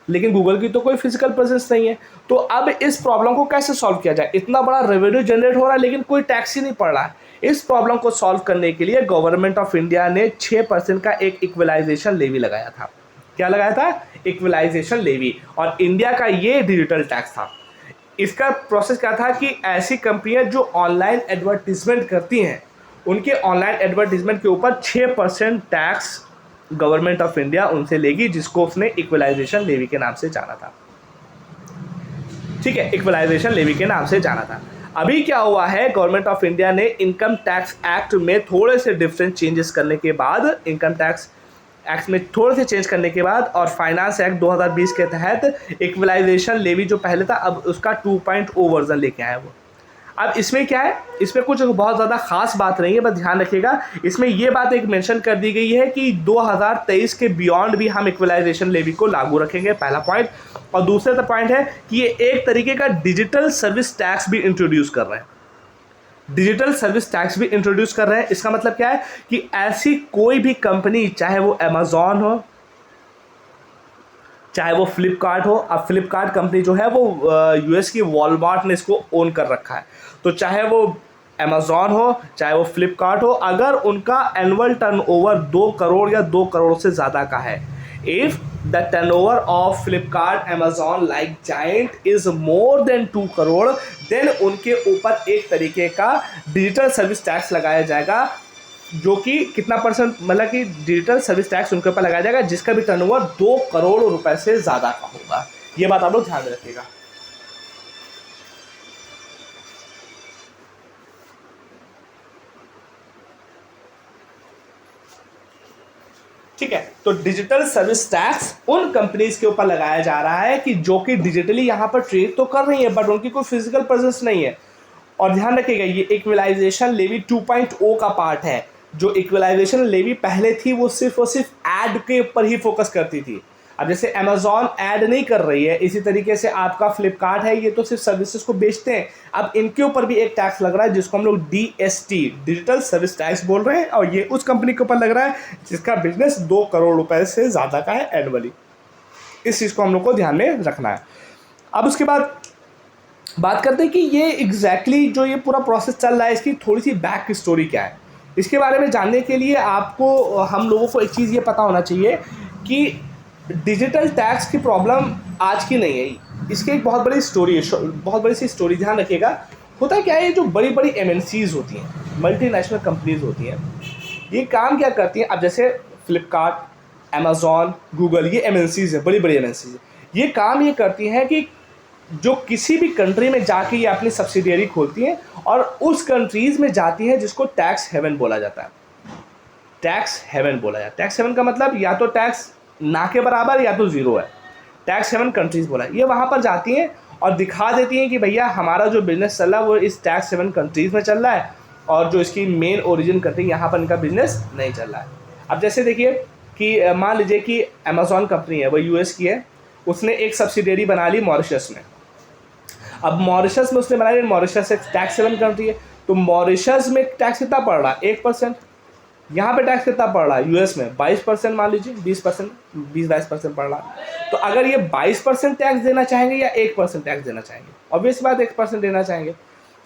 लेकिन गूगल की तो कोई फिजिकल प्रेजेंस नहीं है। तो अब इस प्रॉब्लम को कैसे सॉल्व किया जाए? इतना बड़ा रेवेन्यू जनरेट हो रहा है लेकिन कोई टैक्स ही नहीं पड़ रहा है। इस प्रॉब्लम को सॉल्व करने के लिए गवर्नमेंट ऑफ इंडिया ने 6% का एक इक्वलाइजेशन लेवी लगाया था। क्या लगाया था? इक्वलाइजेशन लेवी, और इंडिया का ये डिजिटल टैक्स था। इसका प्रोसेस क्या था कि ऐसी कंपनियां जो ऑनलाइन एडवर्टीजमेंट करती हैं उनके ऑनलाइन एडवर्टीजमेंट के ऊपर 6% टैक्स गवर्नमेंट ऑफ इंडिया उनसे लेगी, जिसको उसने इक्वलाइजेशन लेवी के नाम से जाना था। ठीक है, इक्वलाइजेशन लेवी के नाम से जाना था। अभी क्या हुआ है, गवर्नमेंट ऑफ इंडिया ने इनकम टैक्स एक्ट में थोड़े से डिफरेंट चेंजेस करने के बाद, इनकम टैक्स एक्ट में थोड़े से चेंज करने के बाद और फाइनेंस एक्ट 2020 के तहत इक्वलाइजेशन लेवी जो पहले था अब उसका 2.0 वर्जन लेके आया वो। अब इसमें क्या है, इसमें कुछ बहुत ज़्यादा खास बात नहीं है, बस ध्यान रखिएगा इसमें ये बात एक मेंशन कर दी गई है कि 2023 के बियॉन्ड भी हम इक्वलाइजेशन लेवी को लागू रखेंगे, पहला पॉइंट। और दूसरा पॉइंट है कि ये एक तरीके का डिजिटल सर्विस टैक्स भी इंट्रोड्यूस कर रहे हैं, डिजिटल सर्विस टैक्स भी इंट्रोड्यूस कर रहे हैं। इसका मतलब क्या है कि ऐसी कोई भी कंपनी, चाहे वो अमेजॉन हो, चाहे वो फ्लिपकार्ट हो। अब फ्लिपकार्ट कंपनी जो है वो यूएस की वॉलमार्ट ने इसको ओन कर रखा है। तो चाहे वो अमेजॉन हो, चाहे वो फ्लिपकार्ट हो, अगर उनका एनुअल टर्नओवर 2 करोड़ या 2 करोड़ से ज़्यादा का है, if the turnover of Flipkart Amazon like giant is more than 2 crore, then उनके ऊपर एक तरीके का डिजिटल सर्विस टैक्स लगाया जाएगा, जो कि कितना परसेंट, मतलब कि डिजिटल सर्विस टैक्स उनके ऊपर लगाया जाएगा जिसका भी टर्नओवर 2 करोड़ रुपए से ज़्यादा का होगा। ये बात आप लोग ध्यान में रखिएगा। ठीक है, तो डिजिटल सर्विस टैक्स उन कंपनीज के ऊपर लगाया जा रहा है कि जो कि डिजिटली यहाँ पर ट्रेड तो कर रही है बट उनकी कोई फिजिकल प्रेजेंस नहीं है। और ध्यान रखिएगा, ये इक्वलाइजेशन लेवी 2.0 का पार्ट है। जो इक्वलाइजेशन लेवी पहले थी वो सिर्फ और सिर्फ ऐड के ऊपर ही फोकस करती थी। अब जैसे अमेजॉन ऐड नहीं कर रही है, इसी तरीके से आपका फ्लिपकार्ट है, ये तो सिर्फ सर्विसेज को बेचते हैं। अब इनके ऊपर भी एक टैक्स लग रहा है जिसको हम लोग DST, डिजिटल सर्विस टैक्स बोल रहे हैं, और ये उस कंपनी के ऊपर लग रहा है जिसका बिजनेस 2 करोड़ रुपए से ज़्यादा का है एनुअली। इस चीज़ को हम लोग को ध्यान में रखना है। अब उसके बाद बात करते हैं कि ये एग्जैक्टली जो ये पूरा प्रोसेस चल रहा है, इसकी थोड़ी सी बैक स्टोरी क्या है। इसके बारे में जानने के लिए आपको, हम लोगों को एक चीज़ ये पता होना चाहिए कि डिजिटल टैक्स की प्रॉब्लम आज की नहीं है, इसकी एक बहुत बड़ी स्टोरी है, बहुत बड़ी सी स्टोरी। ध्यान रखिएगा, होता क्या है, जो बड़ी बड़ी MNCs होती हैं, मल्टीनेशनल कंपनीज होती हैं, ये काम क्या करती हैं। अब जैसे फ्लिपकार्ट, अमेजॉन, गूगल, ये MNCs है, बड़ी बड़ी MNCs है। ये काम ये करती हैं कि जो किसी भी कंट्री में जाके ये अपनी सब्सिडियरी खोलती हैं और उस कंट्रीज़ में जाती हैं जिसको टैक्स हेवन बोला जाता है। टैक्स हेवन बोला जाता है। टैक्स हेवन का मतलब या तो टैक्स ना के बराबर या तो ज़ीरो है। टैक्स हेवन कंट्रीज़ बोला है। ये वहाँ पर जाती हैं और दिखा देती हैं कि भैया हमारा जो बिज़नेस चल रहा है वो इस टैक्स हेवन कंट्रीज़ में चल रहा है, और जो इसकी मेन ओरिजिन कंट्री यहाँ पर इनका बिज़नेस नहीं चल रहा है। अब जैसे देखिए कि मान लीजिए कि अमेजॉन कंपनी है, वो US की है, उसने एक सब्सिडियरी बना ली मॉरिशस में। अब मॉरिशस में उसने बनाया, मॉरिशस एक टैक्स हेवन कंट्री है, तो मॉरिशस में टैक्स कितना पड़ रहा है, 1%। यहाँ पे टैक्स कितना पड़ रहा है US में 22%, मान लीजिए 20%, 20-22% पड़ रहा है। तो अगर ये 22% टैक्स देना चाहेंगे या 1% टैक्स देना चाहेंगे, ऑब्वियस बात 1% देना चाहेंगे।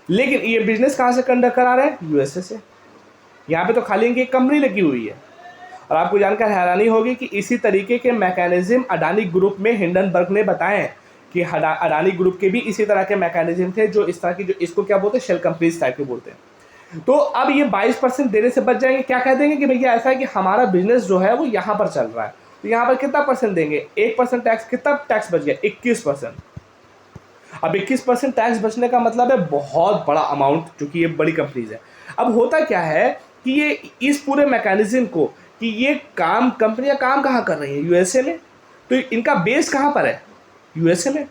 लेकिन ये बिजनेस कहाँ से कंडक्ट करा रहे हैं, USA से। यहाँ पे तो खाली इनकी एक कंपनी लगी हुई है। और आपको जानकर हैरानी होगी कि इसी तरीके के मैकेनिज्म अडानी ग्रुप में हिंडनबर्ग ने बताए हैं कि अडानी ग्रुप के भी इसी तरह के मैकेनिज्म थे, जो इस तरह की, जो इसको क्या बोलते हैं, शेल कंपनीज टाइप के बोलते हैं। तो अब ये 22% देने से बच जाएंगे। क्या कह देंगे कि भैया ऐसा है कि हमारा बिजनेस जो है वो यहाँ पर चल रहा है, तो यहाँ पर कितना परसेंट देंगे, 1% टैक्स। कितना टैक्स बच गया, 21%। अब 21% टैक्स बचने का मतलब है बहुत बड़ा अमाउंट, क्योंकि ये बड़ी कंपनीज है। अब होता क्या है कि ये इस पूरे मैकेनिज्म को, कि ये काम, कंपनियां काम कहाँ कर रही हैं, USA में, तो इनका बेस कहाँ पर है, USA में।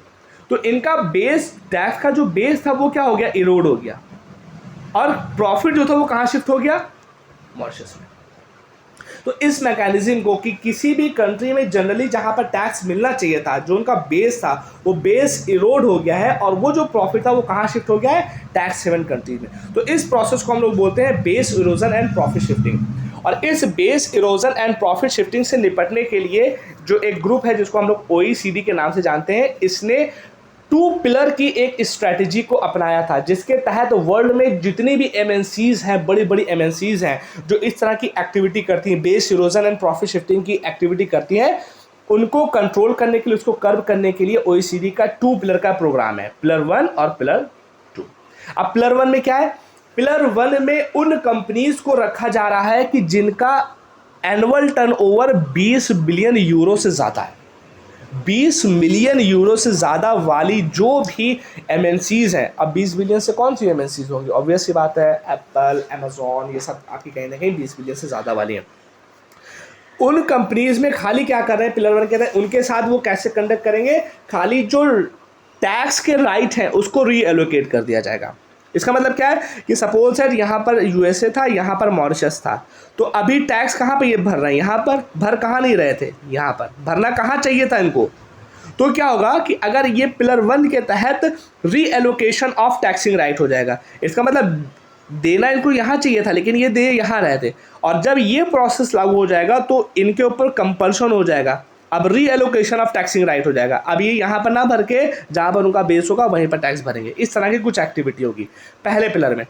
तो इनका बेस, टैक्स का जो बेस था वो क्या हो गया, इरोड हो गया, और प्रॉफिट जो था वो कहाँ शिफ्ट हो गया, मॉरिशस में। तो इस मैकेनिज्म को, कि किसी भी कंट्री में जनरली जहाँ पर टैक्स मिलना चाहिए था, जो उनका बेस था, वो बेस इरोड हो गया है, और वो जो प्रॉफिट था वो कहाँ शिफ्ट हो गया है, टैक्स हेवन कंट्री में। तो इस प्रोसेस को हम लोग बोलते हैं base erosion and profit shifting. और इस base erosion and profit shifting से निपटने के लिए जो एक ग्रुप है जिसको हम लोग OECD के नाम से जानते हैं, इसने 2 पिलर की एक स्ट्रैटेजी को अपनाया था, जिसके तहत वर्ल्ड में जितनी भी MNCs हैं, बड़ी बड़ी MNCs हैं, जो इस तरह की एक्टिविटी करती हैं, base erosion and profit shifting की एक्टिविटी करती हैं, उनको कंट्रोल करने के लिए, उसको कर्व करने के लिए OECD का 2 पिलर का प्रोग्राम है, पिलर 1 और पिलर 2। अब पिलर 1 में क्या है, पिलर 1 में उन कंपनीज को रखा जा रहा है कि जिनका एनुअल टर्नओवर 20 बिलियन यूरो से ज़्यादा है। 20 मिलियन यूरो से ज़्यादा वाली जो भी MNCs हैं। अब 20 बिलियन से कौन सी MNCs होंगी, ऑब्वियस सी बात है, एप्पल, अमेजॉन, ये सब आपकी कहीं ना कहीं 20 बिलियन से ज़्यादा वाली हैं। उन कंपनीज में खाली क्या कर रहे हैं, पिलर 1 कहते हैं, उनके साथ वो कैसे कंडक्ट करेंगे, खाली जो टैक्स के राइट हैं उसको रीएलोकेट कर दिया जाएगा। इसका मतलब क्या है कि सपोज है यहाँ पर USA था, यहाँ पर मॉरिशस था, तो अभी टैक्स कहाँ पे ये भर रहे हैं, यहाँ पर भर कहाँ नहीं रहे थे, यहाँ पर भरना कहाँ चाहिए था इनको। तो क्या होगा कि अगर ये पिलर 1 के तहत रीएलोकेशन ऑफ टैक्सिंग राइट हो जाएगा, इसका मतलब देना इनको यहाँ चाहिए था लेकिन ये दे यहाँ रहे थे, और जब ये प्रोसेस लागू हो जाएगा तो इनके ऊपर कंपल्शन हो जाएगा अब रीएलोकेशन ऑफ टैक्सिंग राइट हो जाएगा। अब ये यहाँ पर ना भर के जहाँ पर उनका बेस होगा वहीं पर टैक्स भरेंगे। इस तरह की कुछ एक्टिविटी होगी पहले पिलर में।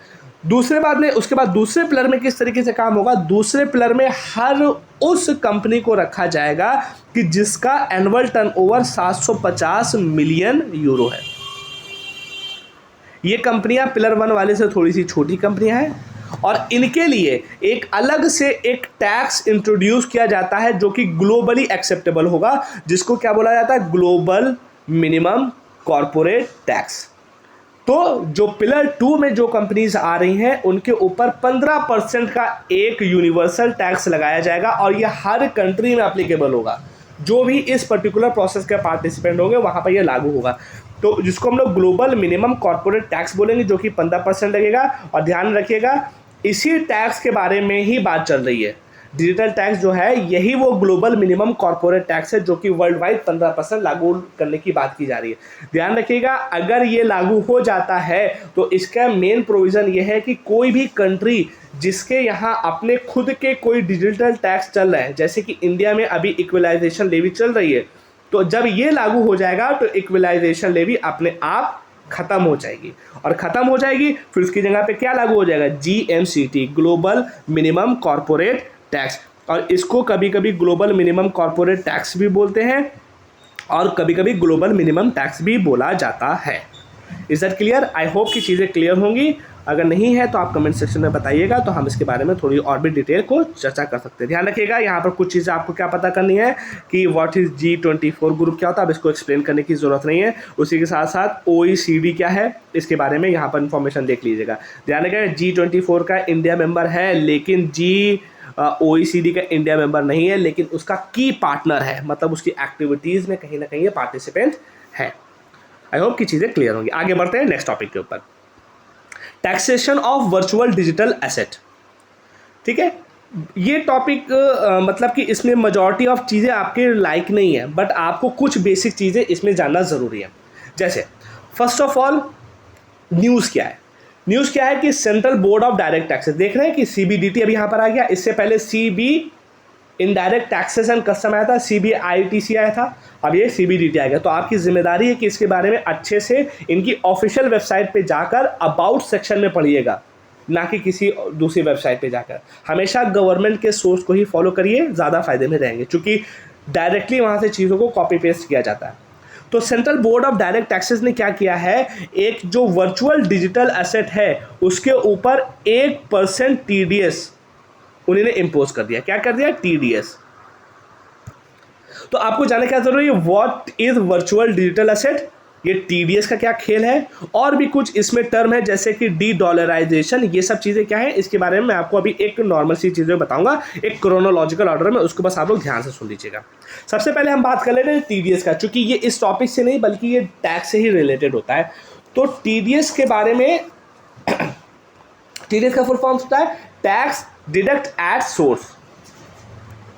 दूसरे बाद में उसके बाद दूसरे पिलर में किस तरीके से काम होगा, दूसरे पिलर में हर उस कंपनी को रखा जाएगा कि जिसका एनुअल टर्नओवर 750 मिलियन यूरो है। ये कंपनियां पिलर 1 वाले से थोड़ी सी छोटी कंपनियां हैं और इनके लिए एक अलग से एक टैक्स इंट्रोड्यूस किया जाता है जो कि ग्लोबली एक्सेप्टेबल होगा, जिसको क्या बोला जाता है, ग्लोबल मिनिमम कॉर्पोरेट टैक्स। तो जो पिलर 2 में जो कंपनीज आ रही हैं उनके ऊपर 15% का एक यूनिवर्सल टैक्स लगाया जाएगा और यह हर कंट्री में एप्लीकेबल होगा। जो भी इस पर्टिकुलर प्रोसेस के पार्टिसिपेंट होंगे वहां पर यह लागू होगा। तो जिसको हम लोग ग्लोबल मिनिमम कॉर्पोरेट टैक्स बोलेंगे, जो कि 15% लगेगा। और ध्यान रखिएगा इसी टैक्स के बारे में ही बात चल रही है। डिजिटल टैक्स जो है यही वो ग्लोबल मिनिमम कॉर्पोरेट टैक्स है जो कि वर्ल्ड वाइड 15% लागू करने की बात की जा रही है। ध्यान रखिएगा अगर ये लागू हो जाता है तो इसका मेन प्रोविज़न ये है कि कोई भी कंट्री जिसके यहाँ अपने खुद के कोई डिजिटल टैक्स चल रहा है, जैसे कि इंडिया में अभी इक्वलाइजेशन लेवी चल रही है, तो जब ये लागू हो जाएगा तो इक्वलाइजेशन लेवी अपने आप खत्म हो जाएगी। और खत्म हो जाएगी फिर उसकी जगह पे क्या लागू हो जाएगा, GMCT, global minimum corporate tax. और इसको कभी कभी ग्लोबल मिनिमम कॉर्पोरेट टैक्स भी बोलते हैं और कभी कभी ग्लोबल मिनिमम टैक्स भी बोला जाता है। Is that clear? I hope कि चीज़ें क्लियर होंगी। अगर नहीं है तो आप कमेंट सेक्शन में बताइएगा, तो हम इसके बारे में थोड़ी और भी डिटेल को चर्चा कर सकते हैं। ध्यान रखिएगा यहाँ पर कुछ चीज़ें आपको क्या पता करनी है कि व्हाट इज़ G24 ग्रुप क्या होता है, अब इसको एक्सप्लेन करने की ज़रूरत नहीं है। उसी के साथ साथ OECD क्या है इसके बारे में यहाँ पर इन्फॉर्मेशन देख लीजिएगा। ध्यान रखिएगा G24 का इंडिया मेंबर है, लेकिन OECD का इंडिया मेंबर नहीं है, लेकिन उसका की पार्टनर है, मतलब उसकी एक्टिविटीज़ में कहीं ना कहीं ये पार्टिसिपेंट है। आई होप कि चीज़ें क्लियर होंगी। आगे बढ़ते हैं नेक्स्ट टॉपिक के ऊपर, taxation of virtual digital asset. ठीक है, ये टॉपिक मतलब कि इसमें मेजॉरिटी ऑफ चीज़ें आपके लाइक नहीं है, बट आपको कुछ बेसिक चीज़ें इसमें जानना ज़रूरी है। जैसे फर्स्ट ऑफ ऑल न्यूज़ क्या है, न्यूज़ क्या है कि central board of direct taxes, देख रहे हैं कि CBDT अभी यहाँ पर आ गया, इससे पहले CB indirect taxes and custom आया था, CBITC आया था, अब ये CBDT आ गया। तो आपकी जिम्मेदारी है कि इसके बारे में अच्छे से इनकी ऑफिशियल वेबसाइट पे जाकर अबाउट सेक्शन में पढ़िएगा, ना कि किसी दूसरी वेबसाइट पे जाकर। हमेशा गवर्नमेंट के सोर्स को ही फॉलो करिए, ज़्यादा फायदे में रहेंगे, क्योंकि डायरेक्टली वहाँ से चीज़ों को कॉपी पेस्ट किया जाता है। तो central board of direct taxes ने क्या किया है, एक जो वर्चुअल डिजिटल एसेट है उसके ऊपर 1% TDS उन्होंने इम्पोज कर दिया। क्या कर दिया, TDS। तो आपको जानना क्या जरूरी है, what is virtual digital asset, ये TDS का क्या खेल है, और भी कुछ इसमें टर्म है जैसे कि डी-डॉलराइजेशन, ये सब चीज़ें क्या है इसके बारे में मैं आपको अभी एक नॉर्मल सी चीज़ें बताऊंगा, एक क्रोनोलॉजिकल ऑर्डर में, उसको बस आप लोग ध्यान से सुन लीजिएगा। सबसे पहले हम बात कर ले रहे हैं TDS का, चूंकि ये इस टॉपिक से नहीं बल्कि ये टैक्स से ही रिलेटेड होता है। तो TDS के बारे में TDS का फुल फॉर्म होता है tax deduct at source,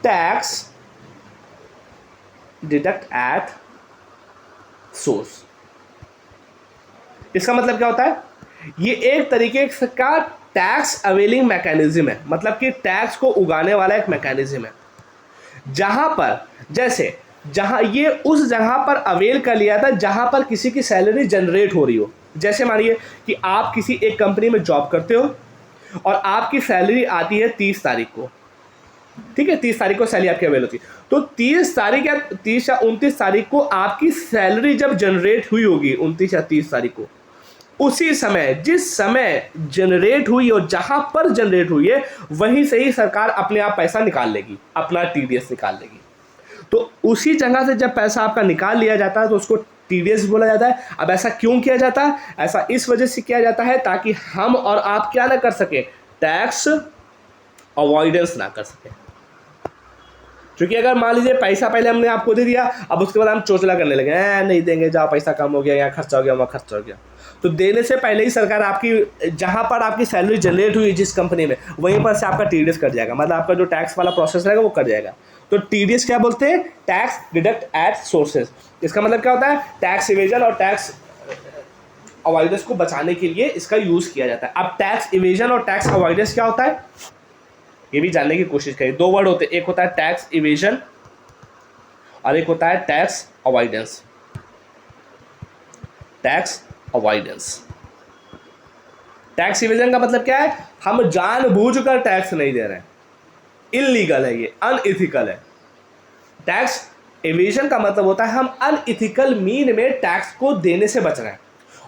tax deduct at source. इसका मतलब क्या होता है, ये एक तरीके का टैक्स अवेलिंग मैकेनिज्म है, मतलब कि टैक्स को उगाने वाला एक मैकेनिज्म है, जहां पर जैसे जहां ये उस जगह पर अवेल कर लिया था जहां पर किसी की सैलरी जनरेट हो रही हो। जैसे मानिए कि आप किसी एक कंपनी में जॉब करते हो और आपकी सैलरी आती है 30 तारीख को, ठीक है, 30 तारीख को सैलरी आपकी अवेल होती है। तो 30 तारीख या 30 या 29 तारीख को आपकी सैलरी जब जनरेट हुई होगी, 29 या 30 तारीख को, उसी समय जिस समय जनरेट हुई और जहां पर जनरेट हुई है वहीं से ही सरकार अपने आप पैसा निकाल लेगी, अपना TDS निकाल लेगी। तो उसी जगह से जब पैसा आपका निकाल लिया जाता है तो उसको TDS बोला जाता है। अब ऐसा क्यों किया जाता है, ऐसा इस वजह से किया जाता है ताकि हम और आप क्या ना कर सके, टैक्स अवॉइडेंस ना कर सके। क्योंकि अगर मान लीजिए पैसा पहले हमने आपको दे दिया, अब उसके बाद हम चोचला करने लगे, नहीं देंगे, जाओ पैसा कम हो गया, यहाँ खर्चा हो गया, वहाँ खर्चा हो गया। तो देने से पहले ही सरकार आपकी जहाँ पर आपकी सैलरी जनरेट हुई जिस कंपनी में, वहीं पर से आपका TDS कट जाएगा, मतलब आपका जो टैक्स वाला प्रोसेस रहेगा वो कट जाएगा। तो TDS क्या बोलते हैं, टैक्स डिडक्ट एट सोर्सेज। इसका मतलब क्या होता है, टैक्स इवेजन और टैक्स अवॉइडेंस को बचाने के लिए इसका यूज़ किया जाता है। अब टैक्स इवेजन और टैक्स अवॉइडेंस क्या होता है ये भी जानने की कोशिश करिए। दो वर्ड होते हैं, एक होता है टैक्स इवेजन और एक होता है tax avoidance. Tax avoidance, tax evasion का मतलब क्या है, हम जानबूझकर टैक्स नहीं दे रहे हैं, इलीगल है, ये अनइथिकल है। टैक्स एविजन का मतलब होता है हम अनइथिकल मीन में टैक्स को देने से बच रहे हैं।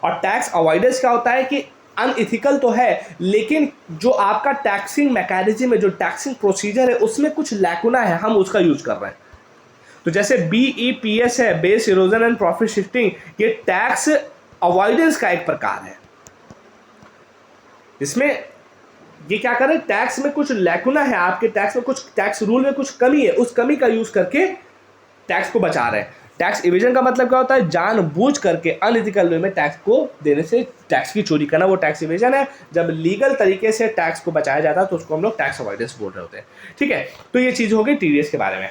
और टैक्स अवॉइडेंस क्या होता है कि अनइथिकल तो है लेकिन जो आपका टैक्सिंग मैकेनिज्म है, जो टैक्सिंग प्रोसीजर है, उसमें कुछ लैकुना है, हम उसका यूज कर रहे हैं। तो जैसे BEPS है, base erosion and profit shifting, ये टैक्स अवॉइडेंस का एक प्रकार है। इसमें ये क्या कर रहे हैं, टैक्स में कुछ लैकुना है, आपके टैक्स में कुछ, टैक्स रूल में कुछ कमी है, उस कमी का यूज करके टैक्स को बचा रहे हैं। टैक्स इवेजन का मतलब क्या होता है, जानबूझ करके अनइथिकल वे में टैक्स को देने से टैक्स की चोरी करना, वो टैक्स इवेजन है। जब लीगल तरीके से टैक्स को बचाया जाता है तो उसको हम लोग टैक्स अवॉइडेंस बोल रहे होते हैं। ठीक है, तो ये चीज हो गई TDS के बारे में।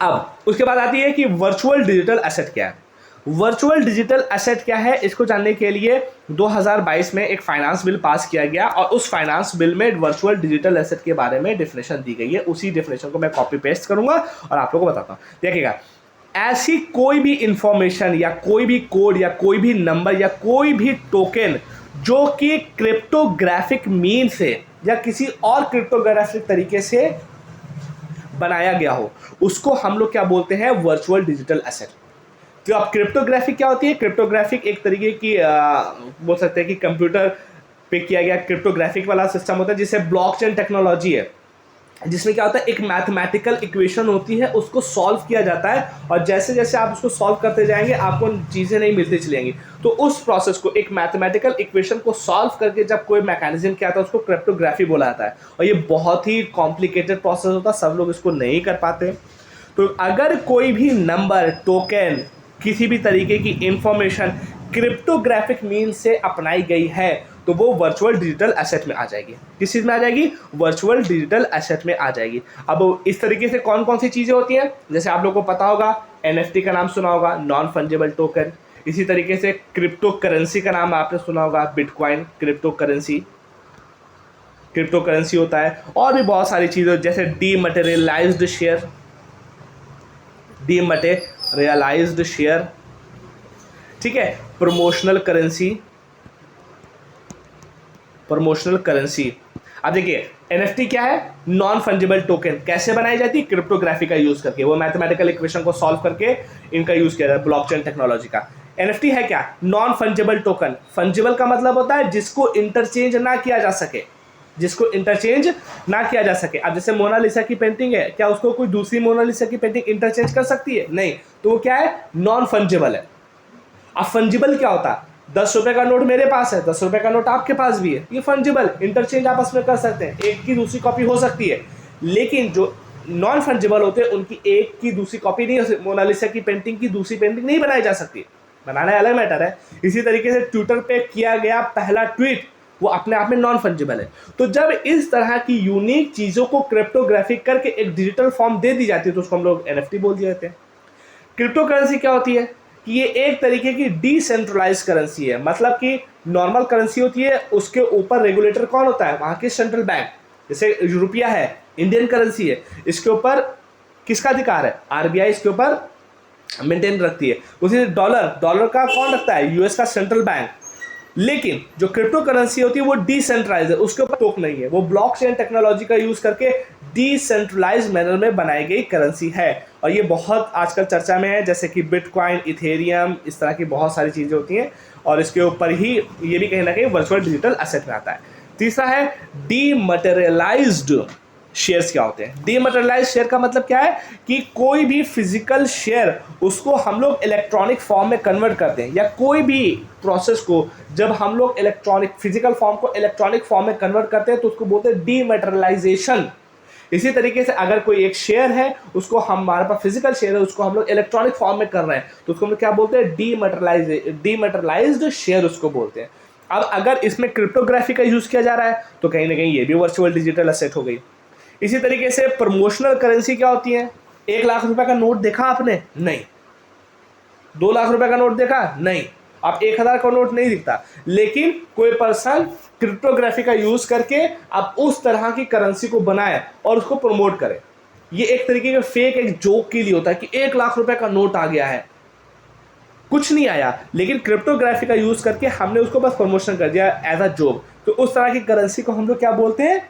अब उसके बाद आती है कि वर्चुअल डिजिटल एसेट क्या है। वर्चुअल डिजिटल एसेट क्या है, इसको जानने के लिए 2022 में एक फाइनेंस बिल पास किया गया और उस फाइनेंस बिल में वर्चुअल डिजिटल एसेट के बारे में डेफिनेशन दी गई है। उसी डेफिनेशन को मैं कॉपी पेस्ट करूंगा और आप लोगों को बताता हूं। देखिएगा, ऐसी कोई भी इंफॉर्मेशन या कोई भी कोड या कोई भी नंबर या कोई भी टोकन जो कि क्रिप्टोग्राफिक मीन से या किसी और क्रिप्टोग्राफिक तरीके से बनाया गया हो, उसको हम लोग क्या बोलते हैं, वर्चुअल डिजिटल एसेट। तो अब क्रिप्टोग्राफिक क्या होती है, क्रिप्टोग्राफिक एक तरीके की बोल सकते हैं कि कंप्यूटर पे किया गया क्रिप्टोग्राफिक वाला सिस्टम होता है, जिसे ब्लॉकचेन टेक्नोलॉजी है, जिसमें क्या होता है, एक मैथमेटिकल इक्वेशन होती है, उसको सॉल्व किया जाता है और जैसे जैसे आप उसको सॉल्व करते जाएंगे आपको चीज़ें नहीं मिलती चलेंगी। तो उस प्रोसेस को, एक मैथमेटिकल इक्वेशन को सॉल्व करके जब कोई मैकेनिज्म क्या आता है, उसको क्रिप्टोग्राफी बोला जाता है। और ये बहुत ही कॉम्प्लिकेटेड प्रोसेस होता है, सब लोग इसको नहीं कर पाते। तो अगर कोई भी नंबर, टोकन, किसी भी तरीके की इंफॉर्मेशन क्रिप्टोग्राफिक मीन्स से अपनाई गई है तो वो वर्चुअल डिजिटल एसेट में आ जाएगी। किस चीज़ में आ जाएगी, वर्चुअल डिजिटल एसेट में आ जाएगी। अब इस तरीके से कौन कौन सी चीज़ें होती हैं, जैसे आप लोगों को पता होगा NFT का नाम सुना होगा, नॉन फंजिबल टोकन। इसी तरीके से क्रिप्टो करेंसी का नाम आपने सुना होगा, बिटकॉइन क्रिप्टो करेंसी होता है। और भी बहुत सारी चीज़ें जैसे डीमटेरियलाइज्ड शेयर, ठीक है, प्रमोशनल करेंसी। अब देखिए NFT क्या है, नॉन फंजिबल टोकन। कैसे बनाई जाती है, क्रिप्टोग्राफी का यूज करके, वो मैथमेटिकल इक्वेशन को सॉल्व करके इनका यूज किया जाता है, ब्लॉकचेन टेक्नोलॉजी का। NFT है क्या, नॉन फंजिबल टोकन। फंजिबल का मतलब होता है जिसको इंटरचेंज ना किया जा सके, अब जैसे मोनालिसा की पेंटिंग है, क्या उसको कोई दूसरी मोनालिसा की पेंटिंग इंटरचेंज कर सकती है, नहीं, तो वो क्या है, नॉन फंजिबल है। अब फंजिबल क्या होता है, 10 रुपए का नोट मेरे पास है, 10 रुपए का नोट आपके पास भी है, ये फंजिबल, इंटरचेंज आपस में कर सकते हैं, एक की दूसरी कॉपी हो सकती है। लेकिन जो नॉन फंजिबल होते हैं उनकी एक की दूसरी कॉपी नहीं हो सकती, मोनालिसा की पेंटिंग की दूसरी पेंटिंग नहीं बनाई जा सकती, बनाना अलग मैटर है। इसी तरीके से ट्विटर पे किया गया पहला ट्वीट वो अपने आप में नॉन फंजिबल है। तो जब इस तरह की यूनिक चीज़ों को क्रिप्टोग्राफिक करके एक डिजिटल फॉर्म दे दी जाती है तो उसको हम लोग NFT बोल दिए जाते हैं। क्रिप्टो करेंसी क्या होती है कि ये एक तरीके की डिसेंट्रलाइज करेंसी है, मतलब कि नॉर्मल करेंसी होती है, उसके ऊपर रेगुलेटर कौन होता है, वहाँ के सेंट्रल बैंक। जैसे रुपया है, इंडियन करेंसी है, इसके ऊपर किसका अधिकार है, RBI इसके ऊपर मेंटेन रखती है। उसी डॉलर का कौन रखता है, US का सेंट्रल बैंक। लेकिन जो क्रिप्टो करेंसी होती है वो डिसेंट्रलाइज है, उसके ऊपर टोक नहीं है, वो ब्लॉकचेन टेक्नोलॉजी का यूज करके डिसेंट्रलाइज मैनर में बनाई गई करेंसी है। और ये बहुत आजकल चर्चा में है, जैसे कि बिटकॉइन, इथेरियम, इस तरह की बहुत सारी चीज़ें होती हैं और इसके ऊपर ही ये भी कहीं ना कहीं वर्चुअल डिजिटल एसेट में आता है। तीसरा है डीमटेरियलाइज्ड शेयर्स। क्या होते हैं डीमटेरियलाइज्ड शेयर का मतलब क्या है कि कोई भी फिजिकल शेयर उसको हम लोग इलेक्ट्रॉनिक फॉर्म में कन्वर्ट करते हैं, या कोई भी प्रोसेस को जब हम लोग फिजिकल फॉर्म को इलेक्ट्रॉनिक फॉर्म में कन्वर्ट करते हैं तो उसको बोलते हैं डीमटेरियलाइजेशन। इसी तरीके से अगर कोई एक शेयर है, उसको हमारे पास फिजिकल शेयर है, उसको हम लोग इलेक्ट्रॉनिक फॉर्म में कर रहे हैं तो उसको हम लोग क्या बोलते हैं, डीमटेरियलाइज्ड शेयर उसको बोलते हैं। अब अगर इसमें क्रिप्टोग्राफी का यूज किया जा रहा है तो कहीं ना कहीं ये भी वर्चुअल डिजिटल एसेट हो गई। इसी तरीके से प्रमोशनल करेंसी क्या होती है, 1 लाख रुपए का नोट देखा आपने, नहीं। 2 लाख रुपए का नोट देखा, नहीं। आप 1000 का नोट नहीं दिखता, लेकिन कोई पर्सन क्रिप्टोग्राफी का यूज करके अब उस तरह की करेंसी को बनाए और उसको प्रमोट करे। ये एक तरीके का फेक, एक जोक के लिए होता है कि 1 लाख रुपए का नोट आ गया है, कुछ नहीं आया, लेकिन क्रिप्टोग्राफी का यूज करके हमने उसको बस प्रमोशन कर दिया एज अ जोक। तो उस तरह की करेंसी को हम लोग क्या बोलते हैं,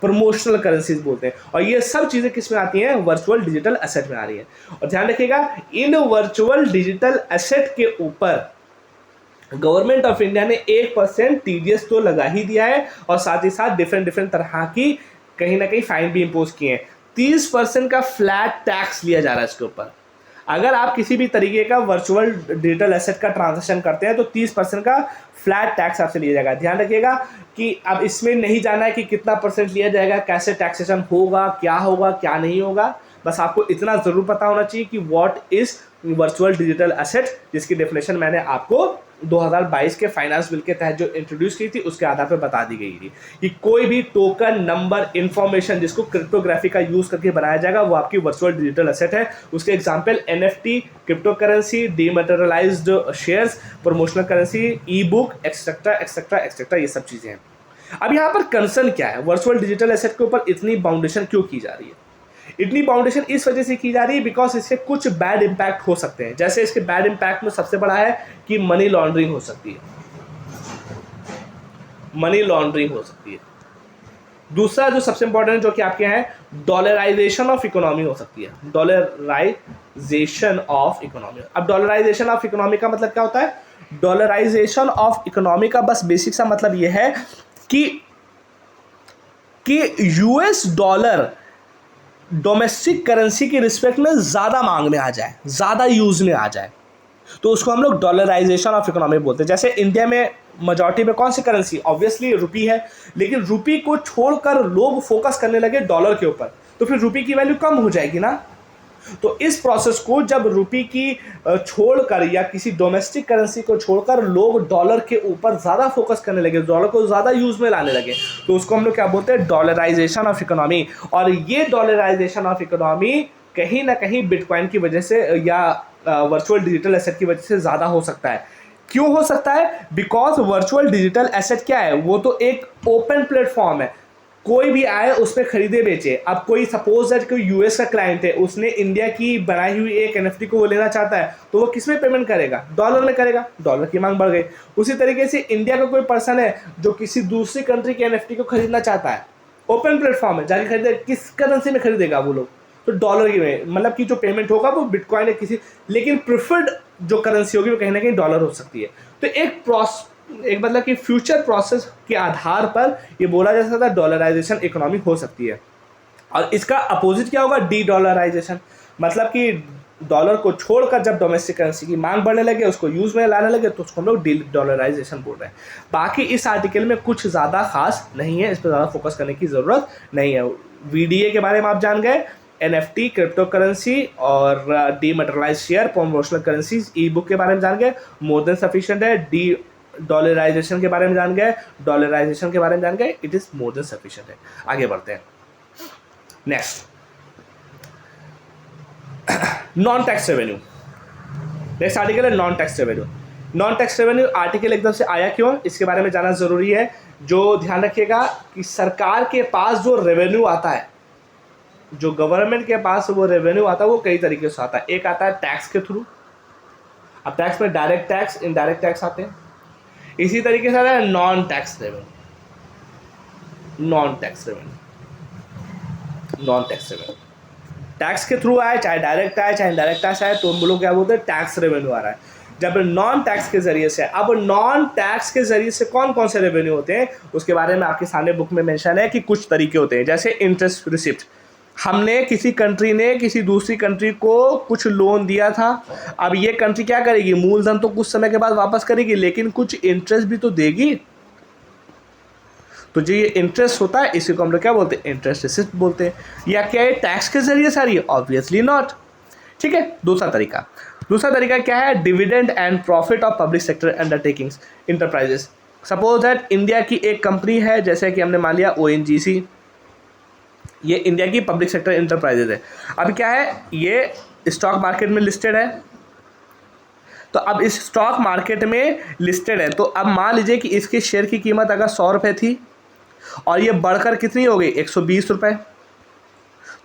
प्रमोशनल करेंसीज बोलते हैं। और ये सब चीजें किस में आती हैं, वर्चुअल डिजिटल एसेट में आ रही है। और ध्यान रखिएगा, इन वर्चुअल डिजिटल एसेट के ऊपर गवर्नमेंट ऑफ इंडिया ने 1% टीडीएस तो लगा ही दिया है, और साथ ही साथ डिफरेंट डिफरेंट तरह की कहीं ना कहीं फाइन भी इंपोज किए हैं। 30% का फ्लैट टैक्स लिया जा रहा है इसके ऊपर। अगर आप किसी भी तरीके का वर्चुअल डिजिटल एसेट का ट्रांजैक्शन करते हैं तो 30% का फ्लैट टैक्स आपसे लिया जाएगा। ध्यान रखिएगा कि अब इसमें नहीं जाना है कि कितना परसेंट लिया जाएगा, कैसे टैक्सेशन होगा, क्या नहीं होगा, बस आपको इतना जरूर पता होना चाहिए कि what is virtual digital asset, जिसकी डेफिनेशन मैंने आपको 2022 के फाइनेंस बिल के तहत जो इंट्रोड्यूस की थी उसके आधार पर बता दी गई थी कि कोई भी टोकन, नंबर, इंफॉर्मेशन जिसको क्रिप्टोग्राफी का यूज करके बनाया जाएगा वो आपकी वर्चुअल डिजिटल एसेट है। उसके example NFT, crypto currency, dematerialised shares, promotional currency, e book, etcetera etcetera etcetera, ये सब चीजें हैं। अब यहाँ पर कंसर्न क्या है, वर्चुअल डिजिटल एसेट के ऊपर इतनी बाउंडेशन क्यों की जा रही है? इतनी बाउंडेशन इस वजह से की जा रही है बिकॉज इससे कुछ बैड इंपैक्ट हो सकते हैं। जैसे इसके बैड इंपैक्ट में सबसे बड़ा है कि मनी लॉन्ड्रिंग हो सकती है, मनी लॉन्ड्रिंग हो सकती है। दूसरा जो सबसे इंपॉर्टेंट जो कि आपके यहाँ है, डॉलराइजेशन ऑफ इकोनॉमी हो सकती है, डॉलराइजेशन ऑफ इकोनॉमी। अब डॉलराइजेशन ऑफ इकोनॉमी का मतलब क्या होता है? डॉलराइजेशन ऑफ इकोनॉमी का बस बेसिक सा मतलब यह है कि यूएस डॉलर डोमेस्टिक करेंसी की रिस्पेक्ट में ज़्यादा मांग में आ जाए, ज़्यादा यूज में आ जाए, तो उसको हम लोग डॉलराइजेशन ऑफ इकोनॉमी बोलते हैं। जैसे इंडिया में मेजॉरिटी में कौन सी करेंसी, ऑब्वियसली रुपी है, लेकिन रुपी को छोड़कर लोग फोकस करने लगे डॉलर के ऊपर, तो फिर रुपी की वैल्यू कम हो जाएगी ना। तो इस प्रोसेस को जब रुपी की छोड़कर या किसी डोमेस्टिक करेंसी को छोड़कर लोग डॉलर के ऊपर ज़्यादा फोकस करने लगे, डॉलर को ज़्यादा यूज में लाने लगे, तो उसको हम लोग क्या बोलते हैं, डॉलराइजेशन ऑफ इकोनॉमी। और ये डॉलराइजेशन ऑफ इकोनॉमी कहीं ना कहीं बिटकॉइन की वजह से या वर्चुअल डिजिटल एसेट की वजह से ज़्यादा हो सकता है। क्यों हो सकता है? बिकॉज वर्चुअल डिजिटल एसेट क्या है, वो तो एक ओपन प्लेटफॉर्म है, कोई भी आए उस पर खरीदे बेचे। अब कोई सपोज दैट कोई यूएस का क्लाइंट है, उसने इंडिया की बनाई हुई एक एनएफटी को वो लेना चाहता है, तो वो किस में पेमेंट करेगा? डॉलर में करेगा, डॉलर की मांग बढ़ गई। उसी तरीके से इंडिया का कोई पर्सन है जो किसी दूसरी कंट्री के एनएफटी को खरीदना चाहता है, ओपन प्लेटफॉर्म है, जाके खरीदे, किस करेंसी में खरीदेगा वो लोग? तो डॉलर की में, मतलब कि जो पेमेंट होगा वो बिटकॉइन है किसी, लेकिन प्रिफर्ड जो करेंसी होगी वो कहीं ना कहीं डॉलर हो सकती है। तो एक मतलब कि फ्यूचर प्रोसेस के आधार पर ये बोला जा सकता है डॉलराइजेशन इकोनॉमी हो सकती है। और इसका अपोजिट क्या होगा? डी डॉलराइजेशन, मतलब कि डॉलर को छोड़कर जब डोमेस्टिक करेंसी की मांग बढ़ने लगे, उसको यूज में लाने लगे, तो उसको हम लोग डी डॉलराइजेशन बोल रहे हैं। बाकी इस आर्टिकल में कुछ ज़्यादा खास नहीं है, इस पर ज़्यादा फोकस करने की ज़रूरत नहीं है। वीडीए के बारे में आप जान गए, एनएफटी, क्रिप्टो करेंसी और dematerialised share, promotional currencies, e book के बारे में जान गए, मोर देन सफिशिएंट है। डी डॉलराइजेशन के बारे में जान गए, डॉलराइजेशन के बारे में जान गए, it is more than sufficient है। आगे बढ़ते हैं। Next, non tax revenue. Next article है non tax revenue. Non tax revenue article एकदम से आया क्यों, इसके बारे में जानना जरूरी है। जो ध्यान रखिएगा कि सरकार के पास जो रेवेन्यू आता है, जो गवर्नमेंट के पास वो रेवेन्यू आता है, वो कई तरीके से आता है। एक आता है टैक्स के थ्रू, अब टैक्स में डायरेक्ट टैक्स, इनडायरेक्ट टैक्स आते हैं। इसी तरीके से आता है non tax revenue. Non tax revenue, non tax revenue tax के थ्रू आए, चाहे डायरेक्ट आए चाहे इनडायरेक्ट टैक्स आए, तो हम लोग क्या बोलते हैं, टैक्स रेवेन्यू आ रहा है। जब नॉन टैक्स के जरिए से, अब नॉन टैक्स के जरिए से कौन कौन से रेवेन्यू होते हैं उसके बारे में आपके सामने बुक में मेंशन है कि कुछ तरीके होते हैं। जैसे इंटरेस्ट रिसिप्ट, हमने किसी कंट्री ने किसी दूसरी कंट्री को कुछ लोन दिया था, अब ये कंट्री क्या करेगी, मूलधन तो कुछ समय के बाद वापस करेगी, लेकिन कुछ इंटरेस्ट भी तो देगी। तो जो ये इंटरेस्ट होता है इसी को हम लोग क्या बोलते हैं, इंटरेस्ट रिसिप्ट बोलते हैं। या क्या ये टैक्स के जरिए से आ रही है? Obviously not. ठीक है। दूसरा तरीका क्या है, dividend and profit of public sector undertakings enterprises. Suppose that India की एक कंपनी है, जैसे कि हमने मान लिया ओएनजीसी, ये इंडिया की पब्लिक सेक्टर इंटरप्राइजेज है। अब क्या है, ये स्टॉक मार्केट में लिस्टेड है, तो अब इस स्टॉक मार्केट में लिस्टेड है, तो अब मान लीजिए कि इसके शेयर की कीमत अगर 100 रुपये थी और ये बढ़कर कितनी हो गई, 120 रुपये,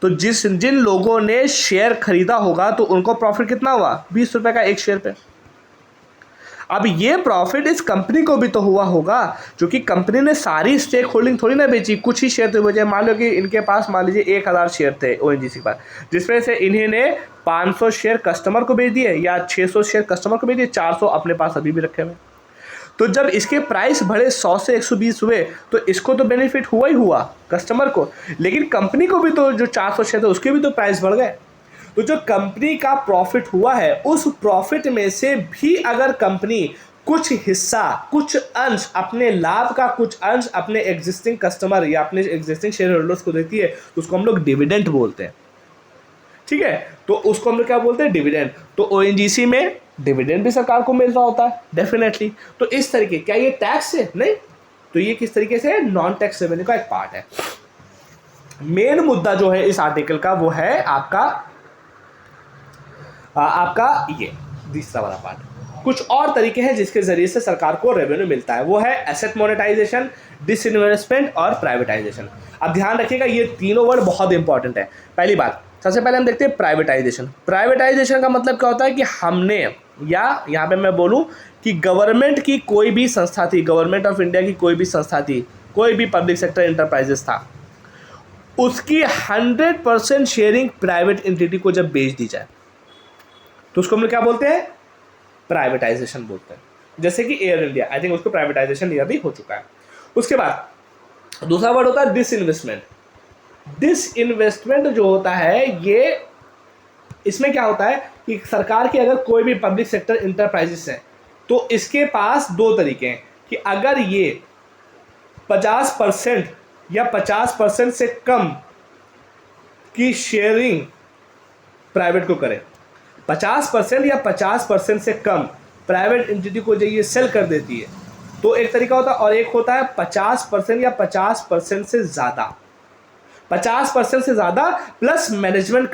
तो जिन लोगों ने शेयर खरीदा होगा तो उनको प्रॉफिट कितना हुआ, 20 रुपए का एक शेयर पे। अब ये प्रॉफिट इस कंपनी को भी तो हुआ होगा, क्योंकि कंपनी ने सारी स्टेक होल्डिंग थोड़ी ना बेची, कुछ ही शेयर थे बचे। मान लो कि इनके पास मान लीजिए 1000 शेयर थे ओएनजीसी के पास, जिसमें से इन्होंने 500 शेयर कस्टमर को बेच दिए या 600 शेयर कस्टमर को बेच दिए, 400 अपने पास अभी भी रखे हुए। तो जब इसके प्राइस बढ़े 100 से 120 हुए तो इसको तो बेनिफिट हुआ ही हुआ कस्टमर को, लेकिन कंपनी को भी तो जो 400 शेयर थे उसके भी तो प्राइस बढ़ गए। तो जो कंपनी का प्रॉफिट हुआ है उस प्रॉफिट में से भी अगर कंपनी कुछ हिस्सा, कुछ अंश, अपने लाभ का कुछ अंश अपने एग्जिस्टिंग कस्टमर या अपने एग्जिस्टिंग शेयर होल्डर्स को देती है तो उसको हम लोग डिविडेंड बोलते हैं। ठीक है, तो उसको हम लोग क्या बोलते हैं, डिविडेंड। तो ओएनजीसी में डिविडेंड भी सरकार को मिल रहा होता है डेफिनेटली। तो इस तरीके, क्या ये टैक्स है? नहीं। तो ये किस तरीके से नॉन टैक्स रेवेन्यू का एक पार्ट है। मेन मुद्दा जो है इस आर्टिकल का वो है आपका ये तीसरा वाला पार्ट। कुछ और तरीके हैं जिसके जरिए से सरकार को रेवेन्यू मिलता है, वो है एसेट मोनेटाइजेशन, डिसइन्वेस्टमेंट और प्राइवेटाइजेशन। अब ध्यान रखिएगा ये तीनों वर्ड बहुत इंपॉर्टेंट है। पहली बात, सबसे पहले हम देखते हैं प्राइवेटाइजेशन। प्राइवेटाइजेशन का मतलब क्या होता है कि हमने, या यहाँ पे मैं बोलूँ कि गवर्नमेंट की कोई भी संस्था थी, गवर्नमेंट ऑफ इंडिया की कोई भी संस्था थी, कोई भी पब्लिक सेक्टर इंटरप्राइजेस था, उसकी 100% शेयरिंग प्राइवेट एंटिटी को जब बेच दी जाए तो उसको हम लोग क्या बोलते हैं, प्राइवेटाइजेशन बोलते हैं। जैसे कि एयर इंडिया, आई थिंक उसको प्राइवेटाइजेशन यह भी हो चुका है। उसके बाद दूसरा वर्ड होता है डिसइन्वेस्टमेंट। डिसइन्वेस्टमेंट जो होता है ये, इसमें क्या होता है कि सरकार की अगर कोई भी पब्लिक सेक्टर इंटरप्राइजेस है तो इसके पास दो तरीके हैं कि अगर ये 50% या 50% से कम की शेयरिंग प्राइवेट को करे, 50% या 50% से कम प्राइवेट एंटिटी को जब ये सेल कर देती है तो एक तरीका होता है, और एक होता है 50% या 50% से ज़्यादा, 50% से ज़्यादा प्लस मैनेजमेंट